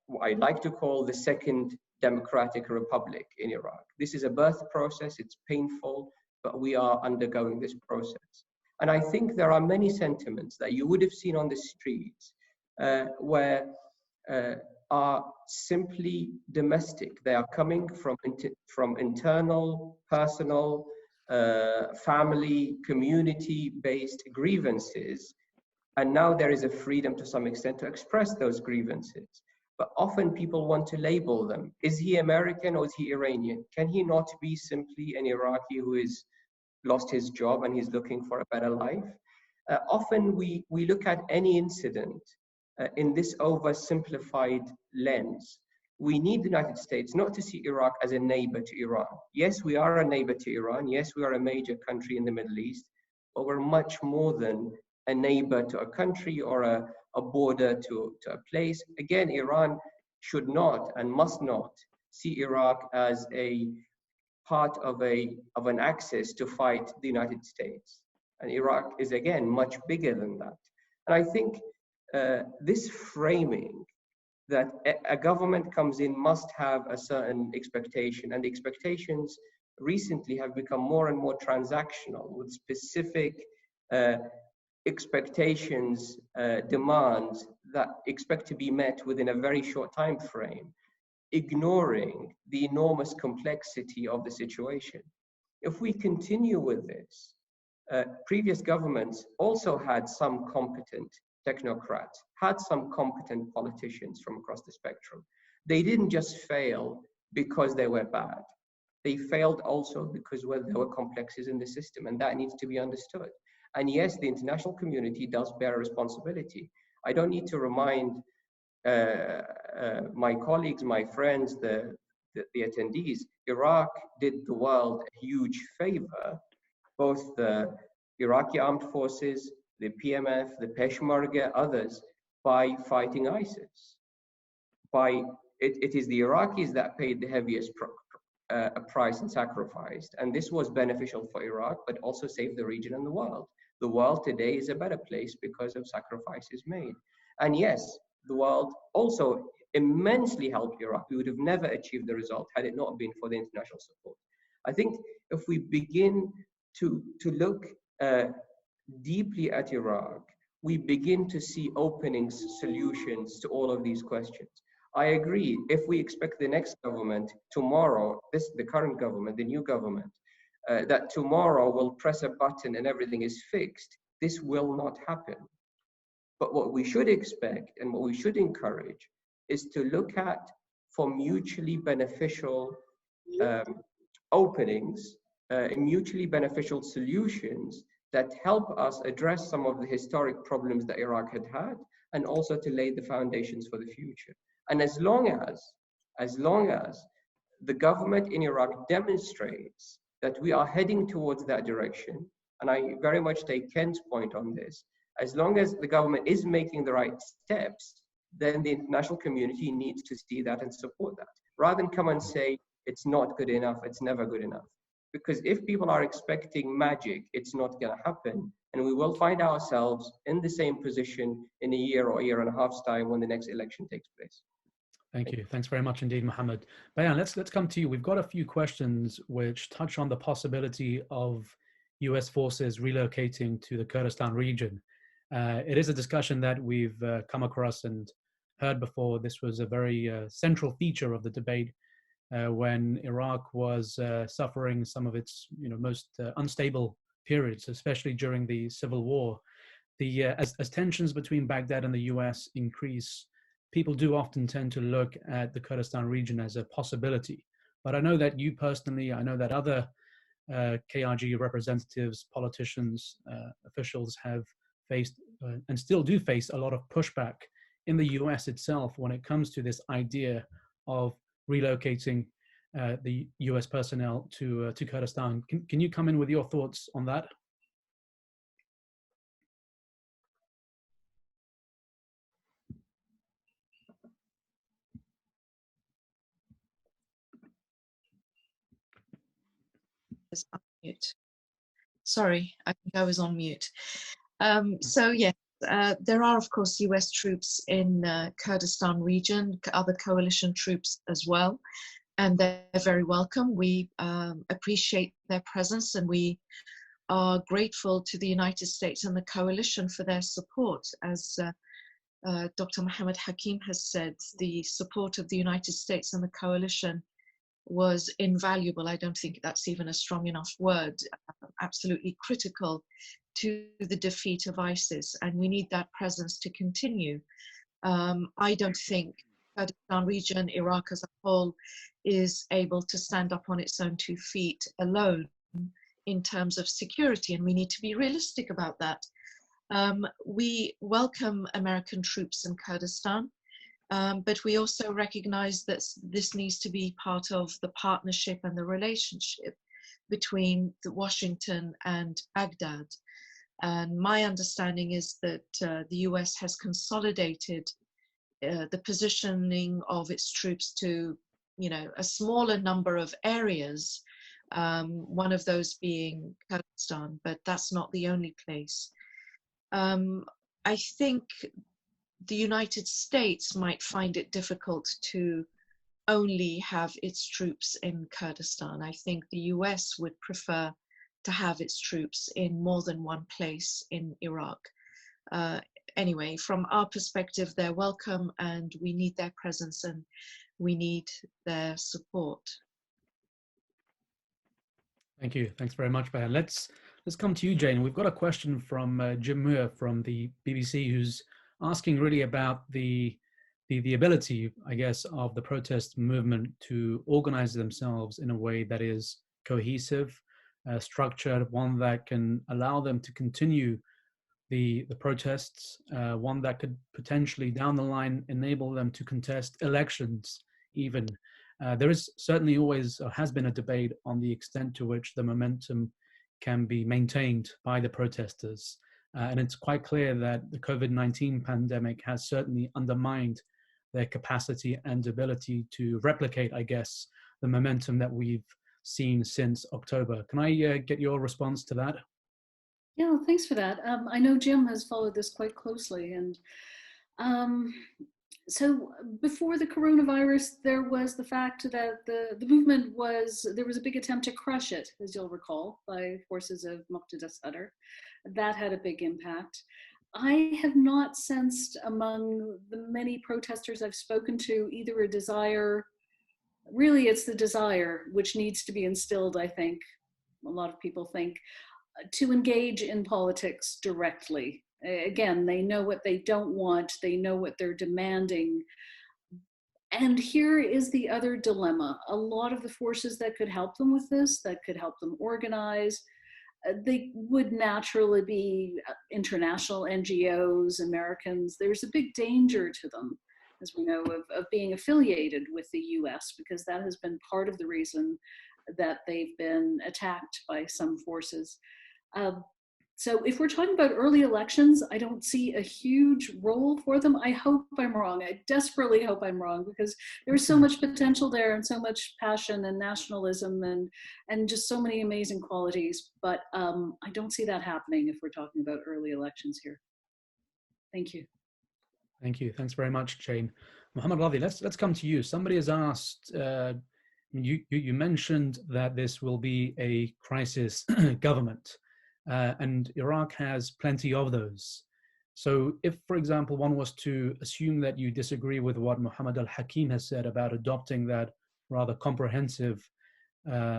what I like to call the second democratic republic in Iraq. This is a birth process, it's painful, but we are undergoing this process. And I think there are many sentiments that you would have seen on the streets where are simply domestic. They are coming from internal, personal, family, community-based grievances. And now there is a freedom to some extent to express those grievances. But often people want to label them. Is he American or is he Iranian? Can he not be simply an Iraqi who has lost his job and he's looking for a better life? Often we look at any incident in this oversimplified lens. We need the United States not to see Iraq as a neighbor to Iran. Yes, we are a neighbor to Iran. Yes, we are a major country in the Middle East, but we're much more than a neighbor to a country or a border to a place. Again, Iran should not and must not see Iraq as a part of an axis to fight the United States. And Iraq is, again, much bigger than that. And I think this framing that a government comes in must have a certain expectation, and the expectations recently have become more and more transactional with specific expectations, demands that expect to be met within a very short time frame, ignoring the enormous complexity of the situation. If we continue with this, previous governments also had some competent technocrats, had some competent politicians from across the spectrum. They didn't just fail because they were bad. They failed also because there were complexes in the system, and that needs to be understood. And yes, the international community does bear a responsibility. I don't need to remind my colleagues, my friends, the attendees, Iraq did the world a huge favor, both the Iraqi armed forces, the PMF, the Peshmerga, others, by fighting ISIS. It is the Iraqis that paid the heaviest price and sacrificed, and this was beneficial for Iraq, but also saved the region and the world. The world today is a better place because of sacrifices made. And yes, the world also immensely helped Iraq. We would have never achieved the result had it not been for the international support. I think if we begin to look deeply at Iraq, we begin to see openings, solutions to all of these questions. I agree, if we expect the next government tomorrow, the current government, the new government, that tomorrow will press a button and everything is fixed, this will not happen. But what we should expect and what we should encourage is to look at for mutually beneficial openings, mutually beneficial solutions that help us address some of the historic problems that Iraq had, and also to lay the foundations for the future. And as long as the government in Iraq demonstrates that we are heading towards that direction, and I very much take Ken's point on this, as long as the government is making the right steps, then the international community needs to see that and support that, rather than come and say, it's not good enough, it's never good enough. Because if people are expecting magic, it's not going to happen. And we will find ourselves in the same position in a year or a year and a half's time when the next election takes place. Thank you. Thanks very much indeed, Mohammed. Bayan, let's come to you. We've got a few questions which touch on the possibility of US forces relocating to the Kurdistan region. It is a discussion that we've come across and heard before. This was a very central feature of the debate when Iraq was suffering some of its most unstable periods, especially during the civil war. As tensions between Baghdad and the US increase, people do often tend to look at the Kurdistan region as a possibility. But I know that you personally, I know that other KRG representatives, politicians, officials have faced and still do face a lot of pushback in the US itself when it comes to this idea of relocating the US personnel to Kurdistan. Can you come in with your thoughts on that? Mute. Sorry, I think I was on mute. So yes, there are of course US troops in Kurdistan region, other coalition troops as well, and they're very welcome. We appreciate their presence, and we are grateful to the United States and the coalition for their support. As Dr. Mohammed Hakim has said, the support of the United States and the coalition was invaluable. I don't think that's even a strong enough word. Absolutely critical to the defeat of ISIS, and we need that presence to continue. I don't think Kurdistan region, Iraq as a whole, is able to stand up on its own 2 feet alone in terms of security, and we need to be realistic about that. We welcome American troops in Kurdistan, but we also recognize that this needs to be part of the partnership and the relationship between Washington and Baghdad. And my understanding is that the US has consolidated the positioning of its troops to, a smaller number of areas, one of those being Kurdistan, but that's not the only place. I think the United States might find it difficult to only have its troops in Kurdistan. I think the US would prefer to have its troops in more than one place in Iraq. Anyway, from our perspective, they're welcome, and we need their presence and we need their support. Thank you. Thanks very much, Bayan. Let's come to you, Jane. We've got a question from Jim Muir from the BBC, who's asking really about the ability, I guess, of the protest movement to organize themselves in a way that is cohesive, structured, one that can allow them to continue the protests, one that could potentially down the line enable them to contest elections even. There is certainly always, or has been, a debate on the extent to which the momentum can be maintained by the protesters. And it's quite clear that the COVID-19 pandemic has certainly undermined their capacity and ability to replicate, I guess, the momentum that we've seen since October. Can I get your response to that? Yeah, thanks for that. I know Jim has followed this quite closely, and um, so before the coronavirus, there was the fact that the movement there was a big attempt to crush it, as you'll recall, by forces of Muqtada Sadr. That had a big impact. I have not sensed among the many protesters I've spoken to either a desire, really it's the desire which needs to be instilled, I think, a lot of people think, to engage in politics directly. Again, they know what they don't want, they know what they're demanding. And here is the other dilemma. A lot of the forces that could help them with this, that could help them organize, they would naturally be international NGOs, Americans. There's a big danger to them, as we know, of being affiliated with the US, because that has been part of the reason that they've been attacked by some forces. So if we're talking about early elections, I don't see a huge role for them. I hope I'm wrong. I desperately hope I'm wrong, because there's so much potential there and so much passion and nationalism and just so many amazing qualities. But I don't see that happening if we're talking about early elections here. Thank you. Thank you. Thanks very much, Jane. Mohammed Radhi, let's come to you. Somebody has asked, you mentioned that this will be a crisis government. And Iraq has plenty of those. So if, for example, one was to assume that you disagree with what Mohammed al-Hakim has said about adopting that rather comprehensive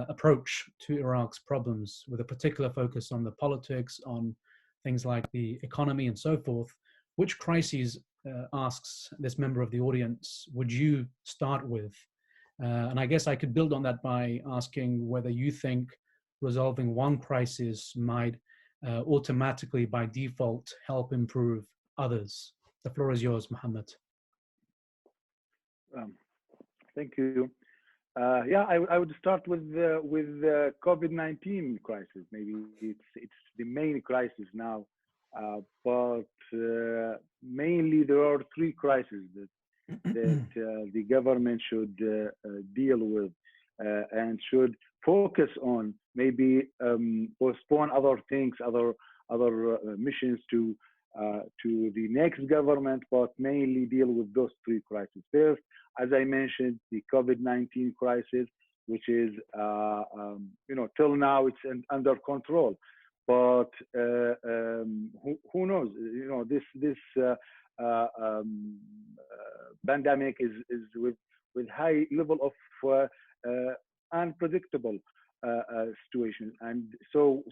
approach to Iraq's problems with a particular focus on the politics, on things like the economy and so forth, which crises, asks this member of the audience, would you start with? And I guess I could build on that by asking whether you think resolving one crisis might automatically, by default, help improve others. The floor is yours, Mohammed. Thank you. Yeah, I would start with the COVID-19 crisis. Maybe it's the main crisis now, but mainly there are three crises that the government should deal with and should focus on. Maybe postpone other things, other missions to the next government, but mainly deal with those three crises. First, as I mentioned, the COVID-19 crisis, which is till now it's under control, but who knows? This pandemic is with high level of unpredictable situation, and so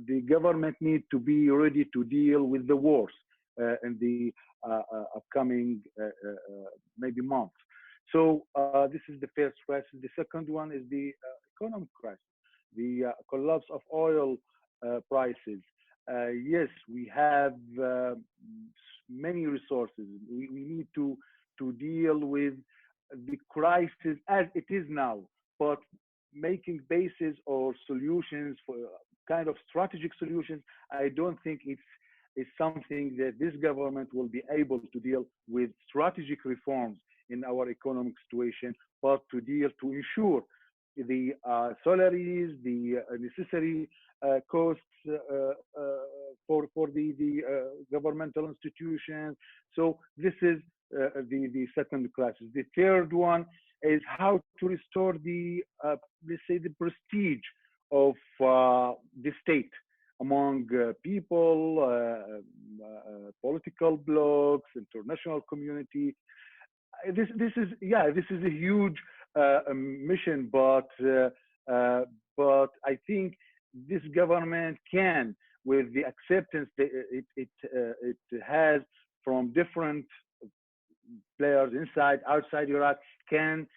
the government need to be ready to deal with the wars in the upcoming maybe months. So this is the first crisis. The second one is the economic crisis, the collapse of oil prices. Yes, we have many resources. We need to deal with the crisis as it is now, but making bases or solutions for kind of strategic solutions, I don't think it's something that this government will be able to deal with strategic reforms in our economic situation, but to ensure the salaries, the necessary costs for the governmental institutions. So this is the second crisis. The third one is how to restore the let's say the prestige of the state among people, political blocs, international community. This is a huge mission, but I think this government can, with the acceptance that it has from different players inside, outside Iraq, can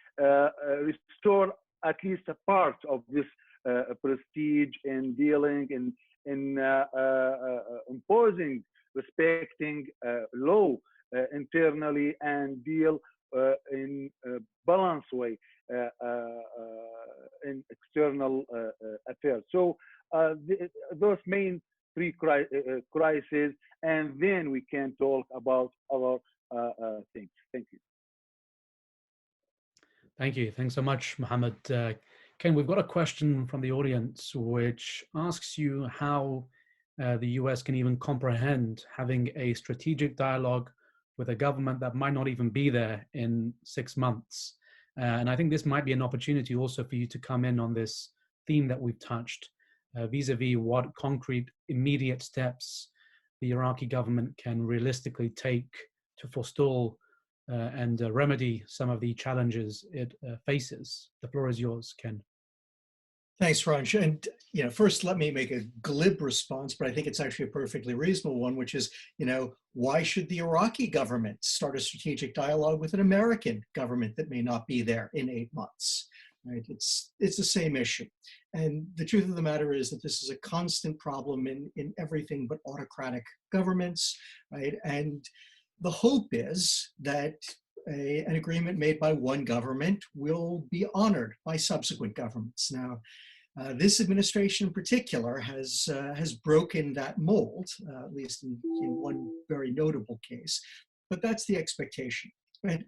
restore at least a part of this prestige in dealing in imposing, respecting law internally, and deal in a balanced way in external affairs. So those main three crises, and then we can talk about other things. Thank you. Thank you. Thanks so much, Mohammed. Ken, we've got a question from the audience which asks you how the US can even comprehend having a strategic dialogue with a government that might not even be there in 6 months. And I think this might be an opportunity also for you to come in on this theme that we've touched, vis-a-vis what concrete immediate steps the Iraqi government can realistically take to forestall and remedy some of the challenges it faces. The floor is yours, Ken. Thanks, Ranj. And first, let me make a glib response, but I think it's actually a perfectly reasonable one, which is, why should the Iraqi government start a strategic dialogue with an American government that may not be there in 8 months? Right? It's the same issue. And the truth of the matter is that this is a constant problem in everything but autocratic governments, right? And the hope is that an agreement made by one government will be honored by subsequent governments. Now, this administration in particular has broken that mold, at least in one very notable case, but that's the expectation. And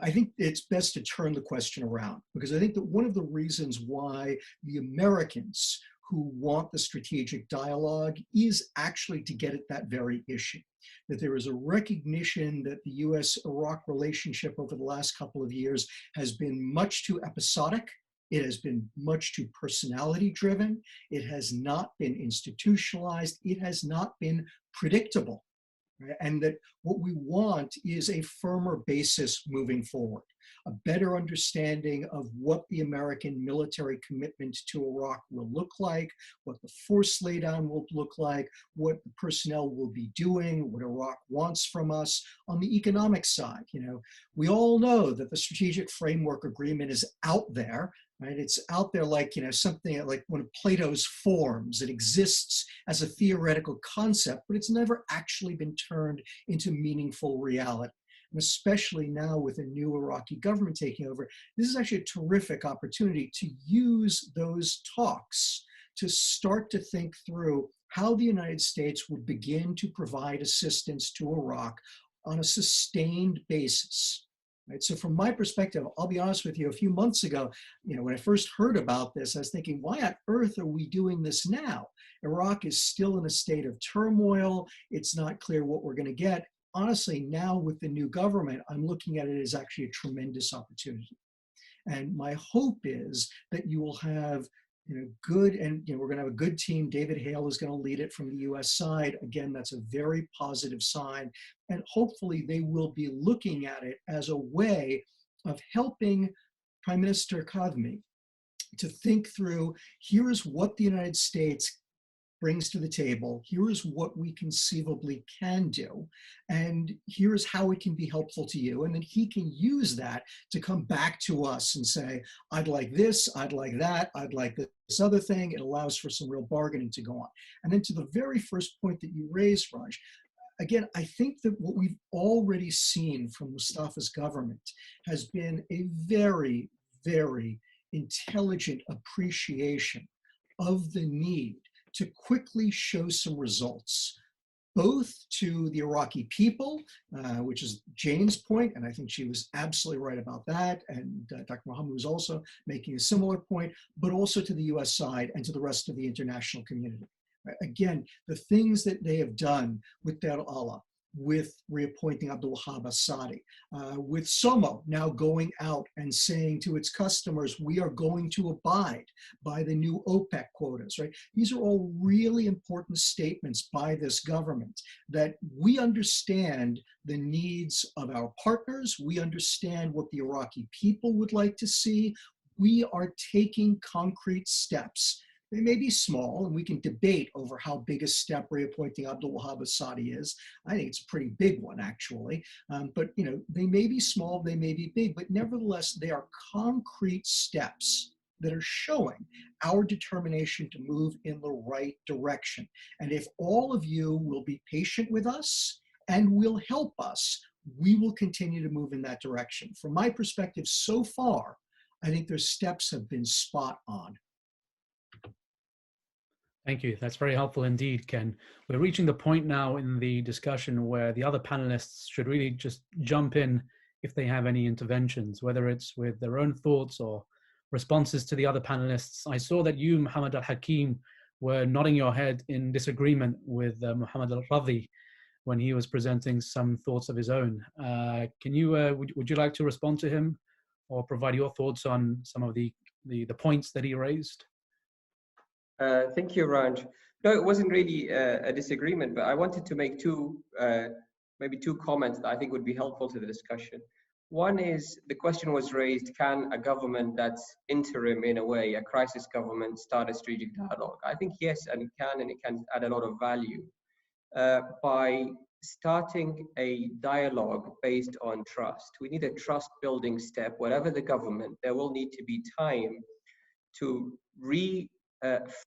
I think it's best to turn the question around, because I think that one of the reasons why the Americans who want the strategic dialogue is actually to get at that very issue, that there is a recognition that the US-Iraq relationship over the last couple of years has been much too episodic. It has been much too personality driven. It has not been institutionalized. It has not been predictable. Right? And that what we want is a firmer basis moving forward, a better understanding of what the American military commitment to Iraq will look like, what the force laydown will look like, what the personnel will be doing, what Iraq wants from us. On the economic side, we all know that the strategic framework agreement is out there. Right? It's out there like, something like one of Plato's forms. It exists as a theoretical concept, but it's never actually been turned into meaningful reality. And especially now with a new Iraqi government taking over, this is actually a terrific opportunity to use those talks to start to think through how the United States would begin to provide assistance to Iraq on a sustained basis. Right? So from my perspective, I'll be honest with you, a few months ago, when I first heard about this, I was thinking, why on earth are we doing this now? Iraq is still in a state of turmoil. It's not clear what we're going to get. Honestly, now with the new government, I'm looking at it as actually a tremendous opportunity. And my hope is that you will have good, and we're going to have a good team. David Hale is going to lead it from the US side. Again, that's a very positive sign. And hopefully they will be looking at it as a way of helping Prime Minister Kadhimi to think through, here is what the United States brings to the table, here is what we conceivably can do, and here is how it can be helpful to you. And then he can use that to come back to us and say, I'd like this, I'd like that, I'd like this other thing. It allows for some real bargaining to go on. And then to the very first point that you raised, Raj, again, I think that what we've already seen from Mustafa's government has been a very, very intelligent appreciation of the need to quickly show some results, both to the Iraqi people, which is Jane's point, and I think she was absolutely right about that, and Dr. Mohammed was also making a similar point, but also to the US side and to the rest of the international community. Right? Again, the things that they have done with Dar Allah, with reappointing Abdul-Wahab Assadi, with SOMO now going out and saying to its customers, we are going to abide by the new OPEC quotas, right? These are all really important statements by this government that we understand the needs of our partners. We understand what the Iraqi people would like to see. We are taking concrete steps. They may be small, and we can debate over how big a step reappointing Abdul-Wahab Assadi is. I think it's a pretty big one, actually. But they may be small, they may be big, but nevertheless, they are concrete steps that are showing our determination to move in the right direction. And if all of you will be patient with us and will help us, we will continue to move in that direction. From my perspective, so far, I think their steps have been spot on. Thank you. That's very helpful indeed, Ken. We're reaching the point now in the discussion where the other panelists should really just jump in if they have any interventions, whether it's with their own thoughts or responses to the other panelists, I saw that you, Mohammed Al-Hakim, were nodding your head in disagreement with Mohammed Radhi when he was presenting some thoughts of his own. Can you, would you like to respond to him or provide your thoughts on some of the points that he raised? Thank you, Ranj. No, it wasn't really a disagreement, but I wanted to make maybe two comments that I think would be helpful to the discussion. One is, the question was raised, can a government that's interim in a way, a crisis government, start a strategic dialogue? I think yes, and it can add a lot of value. By starting a dialogue based on trust. We need a trust building step. Whatever the government, there will need to be time to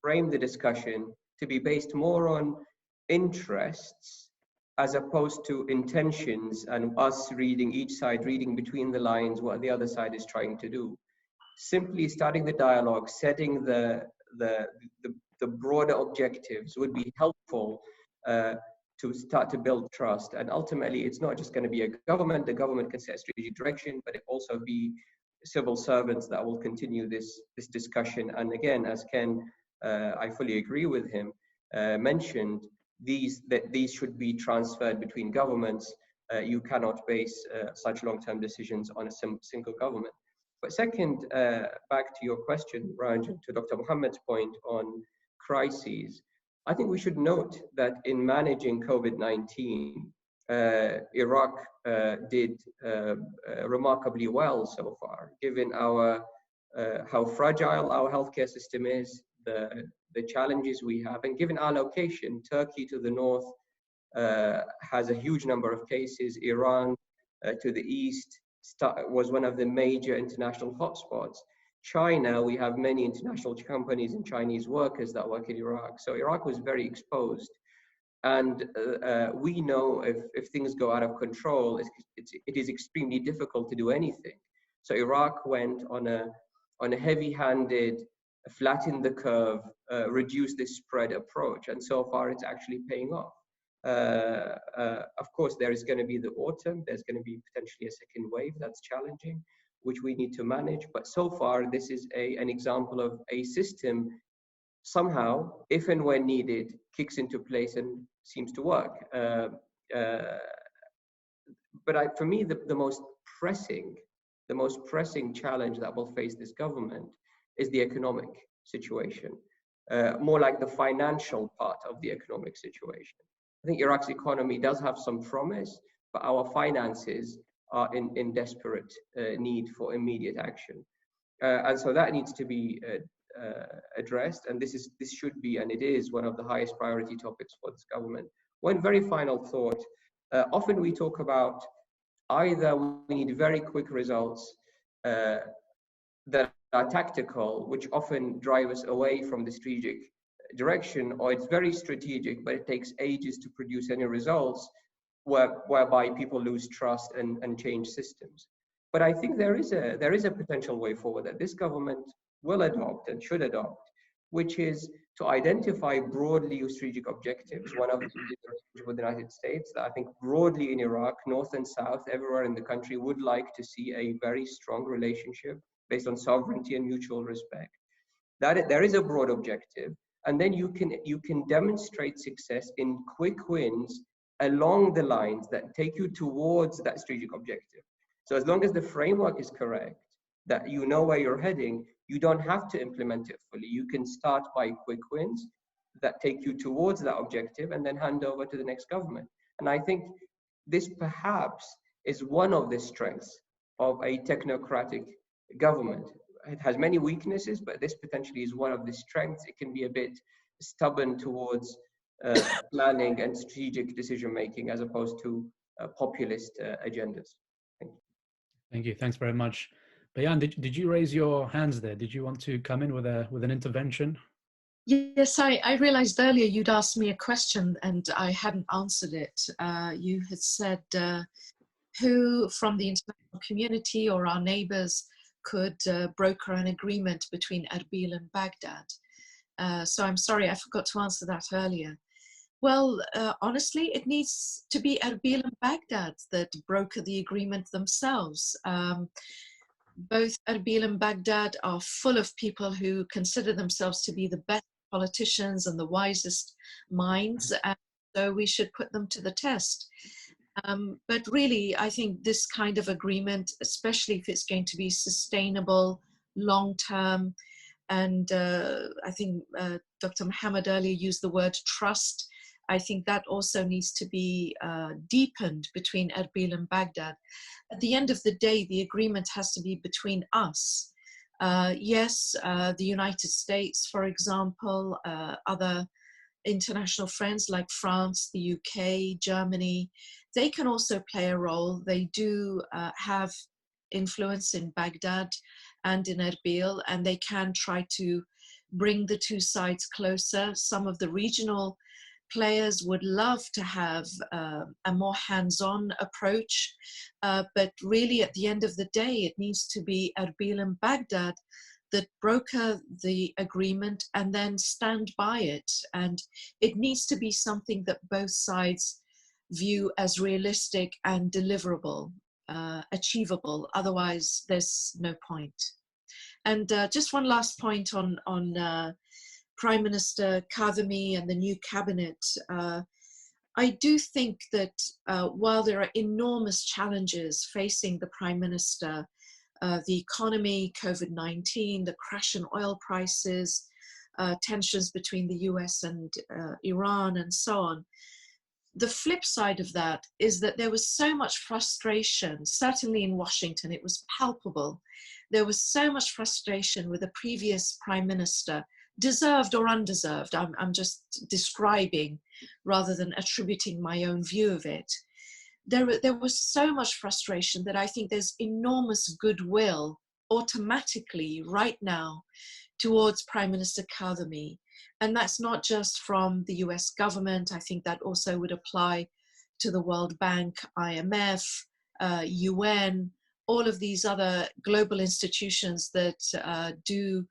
frame the discussion to be based more on interests as opposed to intentions and us reading, each side reading between the lines what the other side is trying to do. Simply starting the dialogue, setting the broader objectives would be helpful to start to build trust. And ultimately, it's not just going to be a government. The government can set a strategic direction, but it also be civil servants that will continue this discussion. And again, as Ken, I fully agree with him, mentioned, that these should be transferred between governments. You cannot base such long-term decisions on a single government. But second, back to your question, Ranj, to Dr. Mohammed's point on crises, I think we should note that in managing COVID-19, Iraq did remarkably well so far, given how fragile our healthcare system is, the challenges we have, and given our location. Turkey to the north has a huge number of cases. Iran to the east was one of the major international hotspots. China, we have many international companies and Chinese workers that work in Iraq. So Iraq was very exposed. And we know if things go out of control, it is extremely difficult to do anything. So Iraq went on a heavy-handed, flatten the curve, reduce the spread approach. And so far, it's actually paying off. Of course, there is going to be the autumn. There's going to be potentially a second wave that's challenging, which we need to manage. But so far, this is an example of a system somehow, if and when needed, kicks into place and seems to work. But for me, the most pressing challenge that will face this government is the economic situation, more like the financial part of the economic situation. I think Iraq's economy does have some promise, but our finances are in desperate need for immediate action. And so that needs to be addressed, and this should be, and it is, one of the highest priority topics for this government. One very final thought, often we talk about either we need very quick results that are tactical, which often drive us away from the strategic direction, or it's very strategic, but it takes ages to produce any results, whereby people lose trust and change systems. But I think there is a potential way forward that this government will adopt and should adopt, which is to identify broadly strategic objectives. One of them is with the United States, that I think broadly in Iraq, north and south, everywhere in the country would like to see a very strong relationship based on sovereignty and mutual respect. That there is a broad objective, and then you can demonstrate success in quick wins along the lines that take you towards that strategic objective. So as long as the framework is correct, that you know where you're heading, you don't have to implement it fully. You can start by quick wins that take you towards that objective and then hand over to the next government. And I think this perhaps is one of the strengths of a technocratic government. It has many weaknesses, but this potentially is one of the strengths. It can be a bit stubborn towards planning and strategic decision-making as opposed to populist agendas. Thank you. Thank you. Thanks very much. Bayan, did you raise your hands there? Did you want to come in with an intervention? Yes, I realized earlier you'd asked me a question and I hadn't answered it. You had said who from the international community or our neighbors could broker an agreement between Erbil and Baghdad. So I'm sorry, I forgot to answer that earlier. Well, honestly, it needs to be Erbil and Baghdad that broker the agreement themselves. both Erbil and Baghdad are full of people who consider themselves to be the best politicians and the wisest minds, and so we should put them to the test. But really, I think this kind of agreement, especially if it's going to be sustainable, long-term, and I think Dr. Mohammed earlier used the word trust. I think that also needs to be deepened between Erbil and Baghdad. At the end of the day, the agreement has to be between us. Yes, the United States, for example, other international friends like France, the UK, Germany, they can also play a role. They do have influence in Baghdad and in Erbil, and they can try to bring the two sides closer. Some of the regional players would love to have a more hands-on approach, but really at the end of the day, it needs to be Erbil and Baghdad that broker the agreement and then stand by it. And it needs to be something that both sides view as realistic and deliverable, achievable. Otherwise, there's no point. And just one last point on Prime Minister Kadhimi and the new cabinet. I do think that while there are enormous challenges facing the Prime Minister, the economy, COVID-19, the crash in oil prices, tensions between the US and Iran, and so on. The flip side of that is that there was so much frustration, certainly in Washington, it was palpable. There was so much frustration with the previous Prime Minister, deserved or undeserved. I'm just describing rather than attributing my own view of it. There was so much frustration that I think there's enormous goodwill automatically right now towards Prime Minister Kadhimi. And that's not just from the US government. I think that also would apply to the World Bank, IMF, UN, all of these other global institutions that do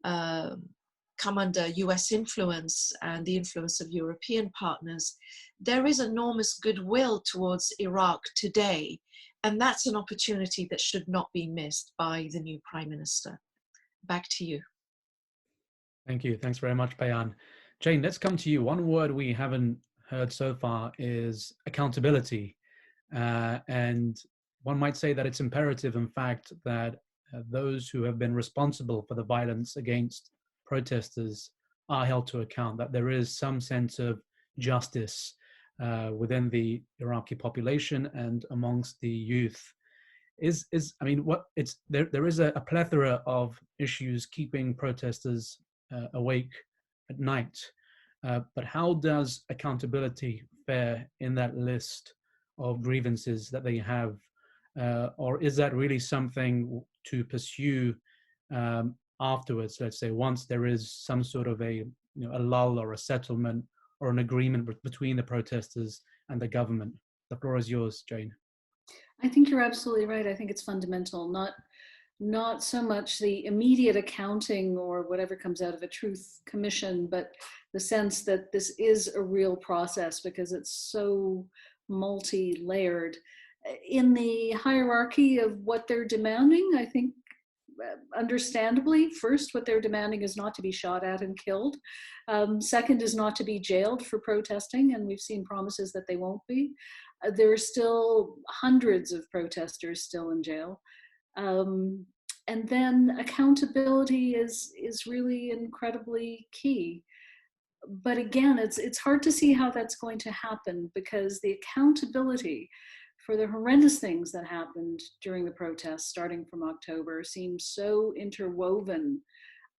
come under US influence and the influence of European partners. There is enormous goodwill towards Iraq today, and that's an opportunity that should not be missed by the new Prime Minister. Back to you. Thank you. Thanks very much, Bayan. Jane, let's come to you. One word we haven't heard so far is accountability. And one might say that it's imperative, in fact, that those who have been responsible for the violence against protesters are held to account, that there is some sense of justice within the Iraqi population and amongst the youth. I mean, there is a plethora of issues keeping protesters awake at night, but how does accountability fare in that list of grievances that they have, or is that really something to pursue afterwards? Let's say once there is some sort of a lull or a settlement or an agreement between the protesters and the government. The floor is yours, Jane. I think you're absolutely right. I think it's fundamental, not so much the immediate accounting or whatever comes out of a truth commission, but the sense that this is a real process because it's so multi-layered. In the hierarchy of what they're demanding, I think understandably, first, what they're demanding is not to be shot at and killed. Second is not to be jailed for protesting, and we've seen promises that they won't be. There are still hundreds of protesters still in jail. And then accountability is really incredibly key. But again, it's hard to see how that's going to happen because the accountability for the horrendous things that happened during the protests starting from October seems so interwoven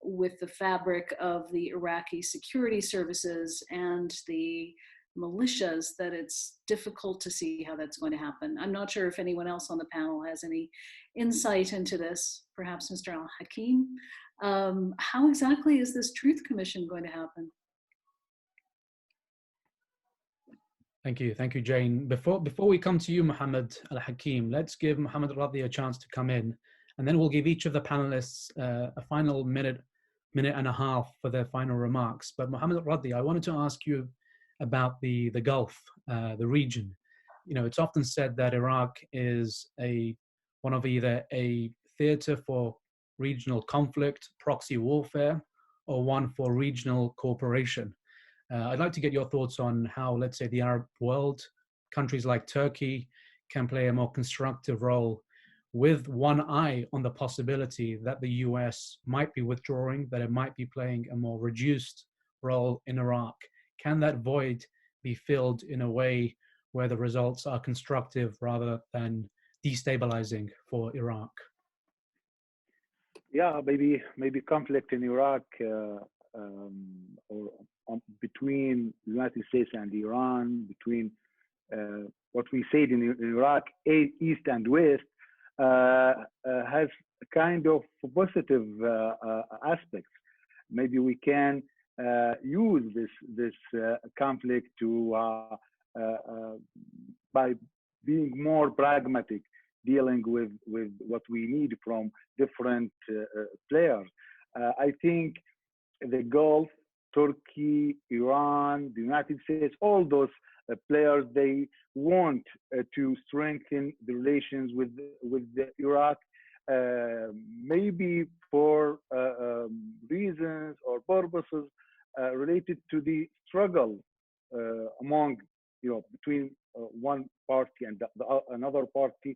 with the fabric of the Iraqi security services and the militias that it's difficult to see how that's going to happen. I'm not sure if anyone else on the panel has any insight into this, perhaps Mr. Hakim. How exactly is this Truth Commission going to happen? Thank you, Jane. Before we come to you, Mohammed Al-Hakim, let's give Mohammed Radhi a chance to come in, and then we'll give each of the panelists a final minute and a half for their final remarks. But Mohammed Radhi, I wanted to ask you about the Gulf, the region. It's often said that Iraq is one of either a theater for regional conflict, proxy warfare, or one for regional cooperation? I'd like to get your thoughts on how, let's say, the Arab world, countries like Turkey, can play a more constructive role, with one eye on the possibility that the US might be withdrawing, that it might be playing a more reduced role in Iraq. Can that void be filled in a way where the results are constructive rather than destabilizing for Iraq? Yeah, maybe conflict in Iraq or between the United States and Iran, between what we said in Iraq, East and West, has a kind of positive aspects. Maybe we can use this conflict to by being more pragmatic, dealing with what we need from different players. I think the Gulf, Turkey, Iran, the United States, all those players, they want to strengthen the relations with Iraq, maybe for reasons or purposes related to the struggle among, between one party and another party.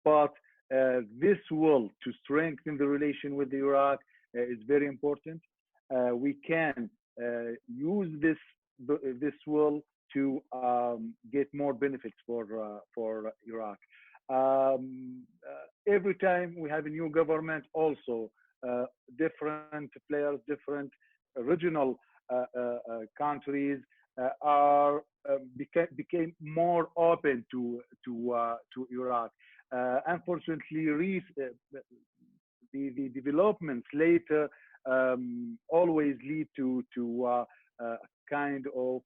But this will to strengthen the relation with Iraq is very important. We can use this will to get more benefits for Iraq. Every time we have a new government, also different players, different regional countries became more open to Iraq. Unfortunately, the developments later always lead to kind of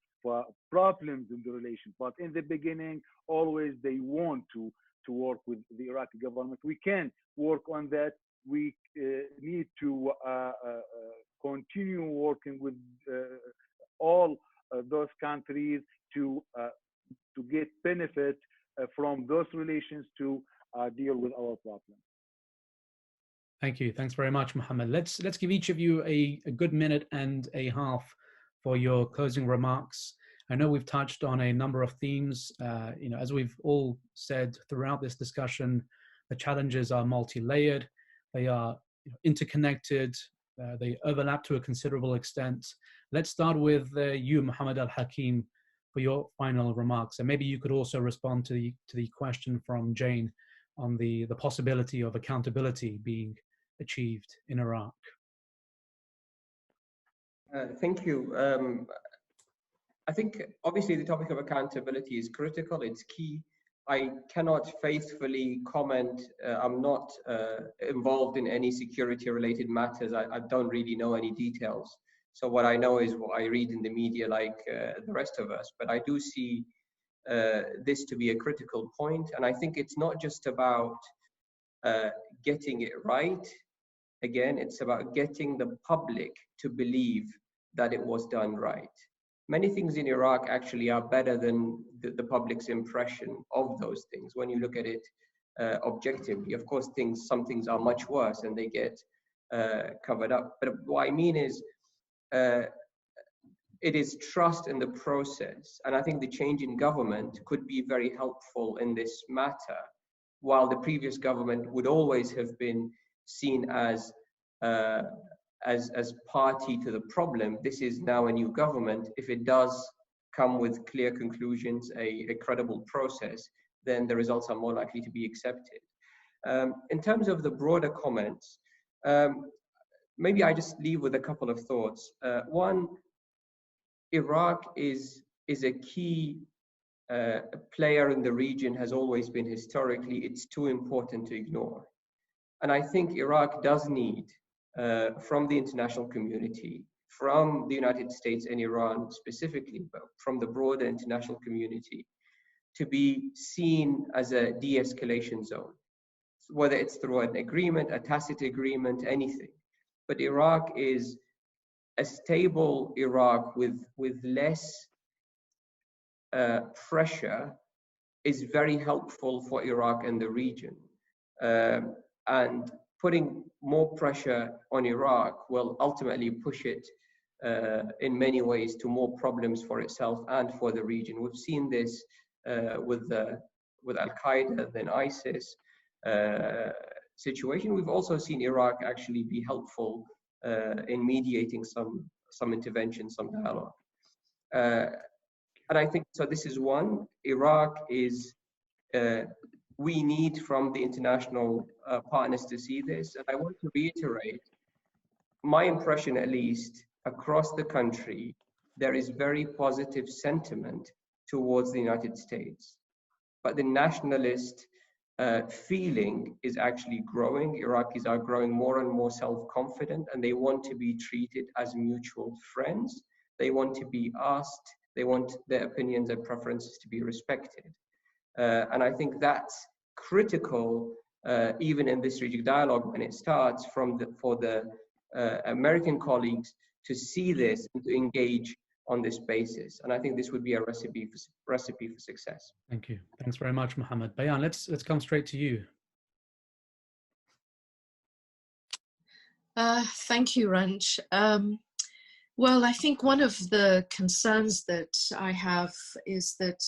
problems in the relation. But in the beginning, always they want to work with the Iraqi government. We can work on that. We need to continue working with all those countries to get benefit from those relations to deal with our problems. Thank you. Thanks very much, Mohammed. Let's give each of you a good minute and a half for your closing remarks. I know we've touched on a number of themes. As we've all said throughout this discussion, the challenges are multi-layered. They are interconnected. They overlap to a considerable extent. Let's start with you, Mohammed Al-Hakim, for your final remarks. And maybe you could also respond to the question from Jane on the possibility of accountability being achieved in Iraq. Thank you. I think obviously the topic of accountability is critical, it's key. I cannot faithfully comment. I'm not involved in any security related matters. I don't really know any details. So what I know is what I read in the media like the rest of us. But I do see this to be a critical point. And I think it's not just about getting it right. Again, it's about getting the public to believe that it was done right. Many things in Iraq actually are better than the public's impression of those things. When you look at it objectively, of course, some things are much worse and they get covered up. But what I mean is, it is trust in the process. And I think the change in government could be very helpful in this matter. While the previous government would always have been seen as party to the problem, this is now a new government. If it does come with clear conclusions, a credible process, then the results are more likely to be accepted. In terms of the broader comments, maybe I just leave with a couple of thoughts. One, Iraq is a key player in the region, has always been historically. It's too important to ignore. And I think Iraq does need, from the international community, from the United States and Iran specifically, but from the broader international community, to be seen as a de-escalation zone, whether it's through an agreement, a tacit agreement, anything. But Iraq is a stable Iraq with less pressure is very helpful for Iraq and the region. and putting more pressure on Iraq will ultimately push it in many ways to more problems for itself and for the region. We've seen this with Al-Qaeda, then ISIS situation. We've also seen Iraq actually be helpful in mediating some intervention, some dialogue. And I think, so this is one. Iraq is, we need from the international partners to see this. And I want to reiterate, my impression at least, across the country, there is very positive sentiment towards the United States. But the nationalist feeling is actually growing. Iraqis are growing more and more self-confident, and they want to be treated as mutual friends. They want to be asked, they want their opinions and preferences to be respected. And I think that's critical, even in this strategic dialogue, when it starts for the American colleagues to see this and to engage on this basis. And I think this would be a recipe for success. Thank you. Thanks very much, Mohammed. Bayan, let's come straight to you. Thank you, Ranj. Well, I think one of the concerns that I have is that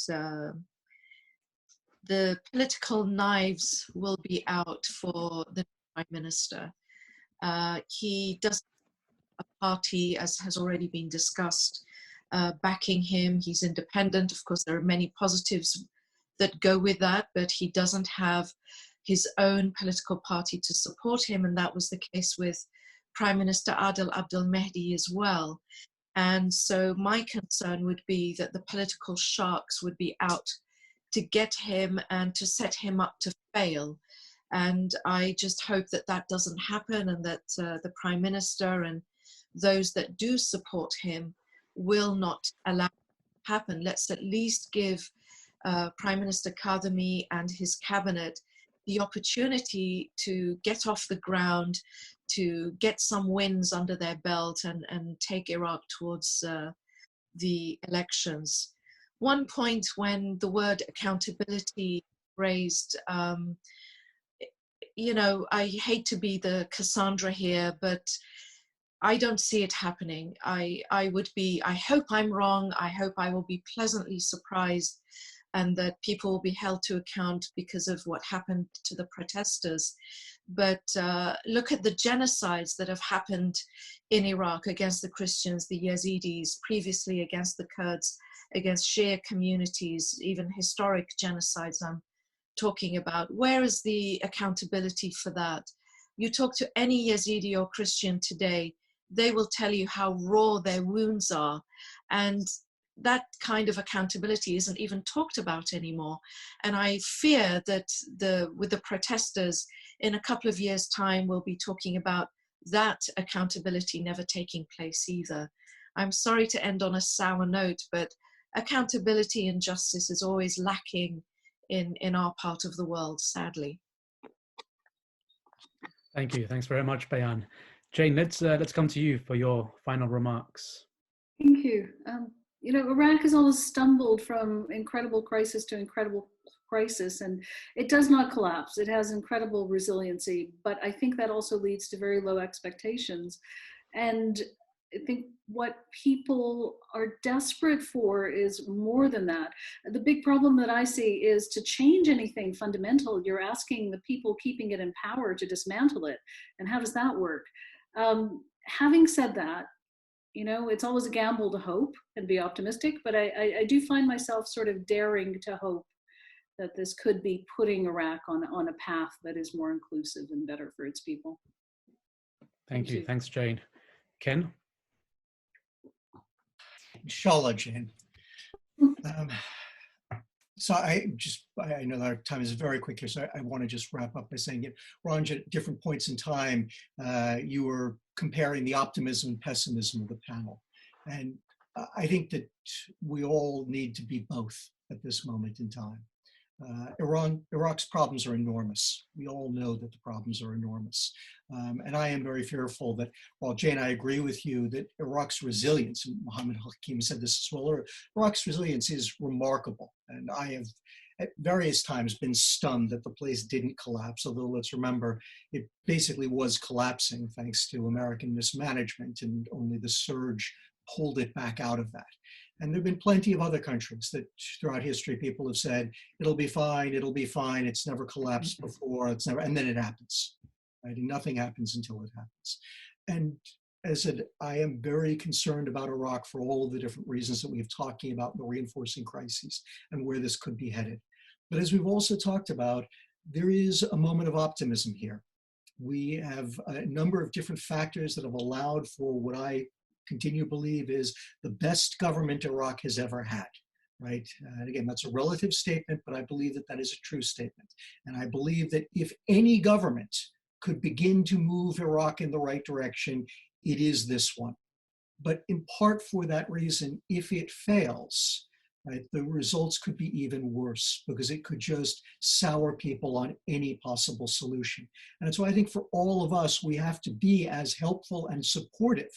the political knives will be out for the Prime Minister. He doesn't have a party, as has already been discussed, backing him. He's independent. Of course, there are many positives that go with that, but he doesn't have his own political party to support him, and that was the case with Prime Minister Adel Abdul Mahdi as well. And so my concern would be that the political sharks would be out to get him and to set him up to fail. And I just hope that that doesn't happen, and that the Prime Minister and those that do support him will not allow it to happen. Let's at least give Prime Minister Kadhimi and his cabinet the opportunity to get off the ground, to get some wins under their belt, and take Iraq towards the elections. One point when the word accountability raised, you know, I hate to be the Cassandra here, but I don't see it happening. I hope I'm wrong. I hope I will be pleasantly surprised, and that people will be held to account because of what happened to the protesters. But look at the genocides that have happened in Iraq against the Christians, the Yazidis, previously against the Kurds, against Shia communities, even historic genocides I'm talking about. Where is the accountability for that? You talk to any Yazidi or Christian today, they will tell you how raw their wounds are. And that kind of accountability isn't even talked about anymore. And I fear that with the protesters, in a couple of years' time, we'll be talking about that accountability never taking place either. I'm sorry to end on a sour note, but accountability and justice is always lacking in our part of the world, sadly. Thank you. Thanks very much, Bayan. Jane, let's come to you for your final remarks. Thank you. You know, Iraq has always stumbled from incredible crisis to incredible crisis, and it does not collapse. It has incredible resiliency, but I think that also leads to very low expectations. And I think what people are desperate for is more than that. The big problem that I see is to change anything fundamental, you're asking the people keeping it in power to dismantle it. And how does that work? Having said that, you know, it's always a gamble to hope and be optimistic, but I do find myself sort of daring to hope that this could be putting Iraq on a path that is more inclusive and better for its people. Thank you. Thanks, Jane. Ken? Inshallah, Jane. So I know that our time is very quick here, so I want to just wrap up by saying it. Ranj, at different points in time, you were comparing the optimism and pessimism of the panel. And I think that we all need to be both at this moment in time. Iraq's problems are enormous. We all know that the problems are enormous. And I am very fearful that, while Jane, I agree with you that Iraq's resilience, and Mohammed Hakim said this as well, Iraq's resilience is remarkable. And I have at various times been stunned that the place didn't collapse, although let's remember, it basically was collapsing thanks to American mismanagement, and only the surge pulled it back out of that. And there have been plenty of other countries that throughout history, people have said, it'll be fine, it's never collapsed before, it's never, and then it happens, right? And nothing happens until it happens. And as I said, I am very concerned about Iraq for all of the different reasons that we've talking about in the reinforcing crises and where this could be headed. But as we've also talked about, there is a moment of optimism here. We have a number of different factors that have allowed for what I continue to believe is the best government Iraq has ever had, right? And again, that's a relative statement, but I believe that that is a true statement. And I believe that if any government could begin to move Iraq in the right direction, it is this one. But in part for that reason, if it fails, right, the results could be even worse because it could just sour people on any possible solution. And so I think for all of us, we have to be as helpful and supportive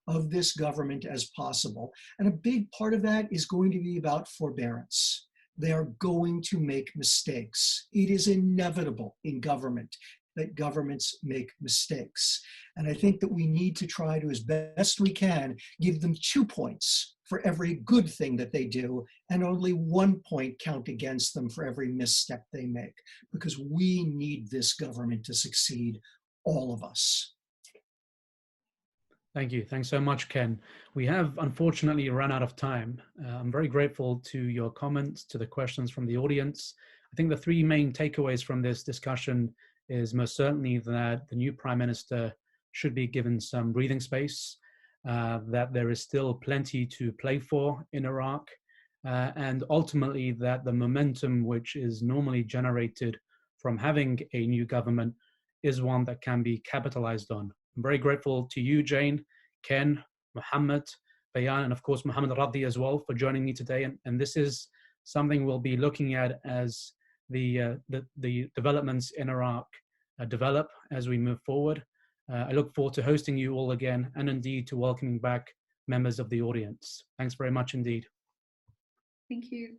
of this government as possible. And a big part of that is going to be about forbearance. They are going to make mistakes. It is inevitable in government that governments make mistakes. And I think that we need to try to, as best we can, give them 2 points for every good thing that they do, and only 1 point count against them for every misstep they make, because we need this government to succeed, all of us. Thank you. Thanks so much, Ken. We have unfortunately run out of time. I'm very grateful to your comments, to the questions from the audience. I think the 3 main takeaways from this discussion is most certainly that the new Prime Minister should be given some breathing space, that there is still plenty to play for in Iraq, and ultimately that the momentum which is normally generated from having a new government is one that can be capitalized on. I'm very grateful to you, Jane, Ken, Mohammed, Bayan, and of course, Mohammed Radhi as well for joining me today. And this is something we'll be looking at as the developments in Iraq develop as we move forward. I look forward to hosting you all again, and indeed to welcoming back members of the audience. Thanks very much indeed. Thank you.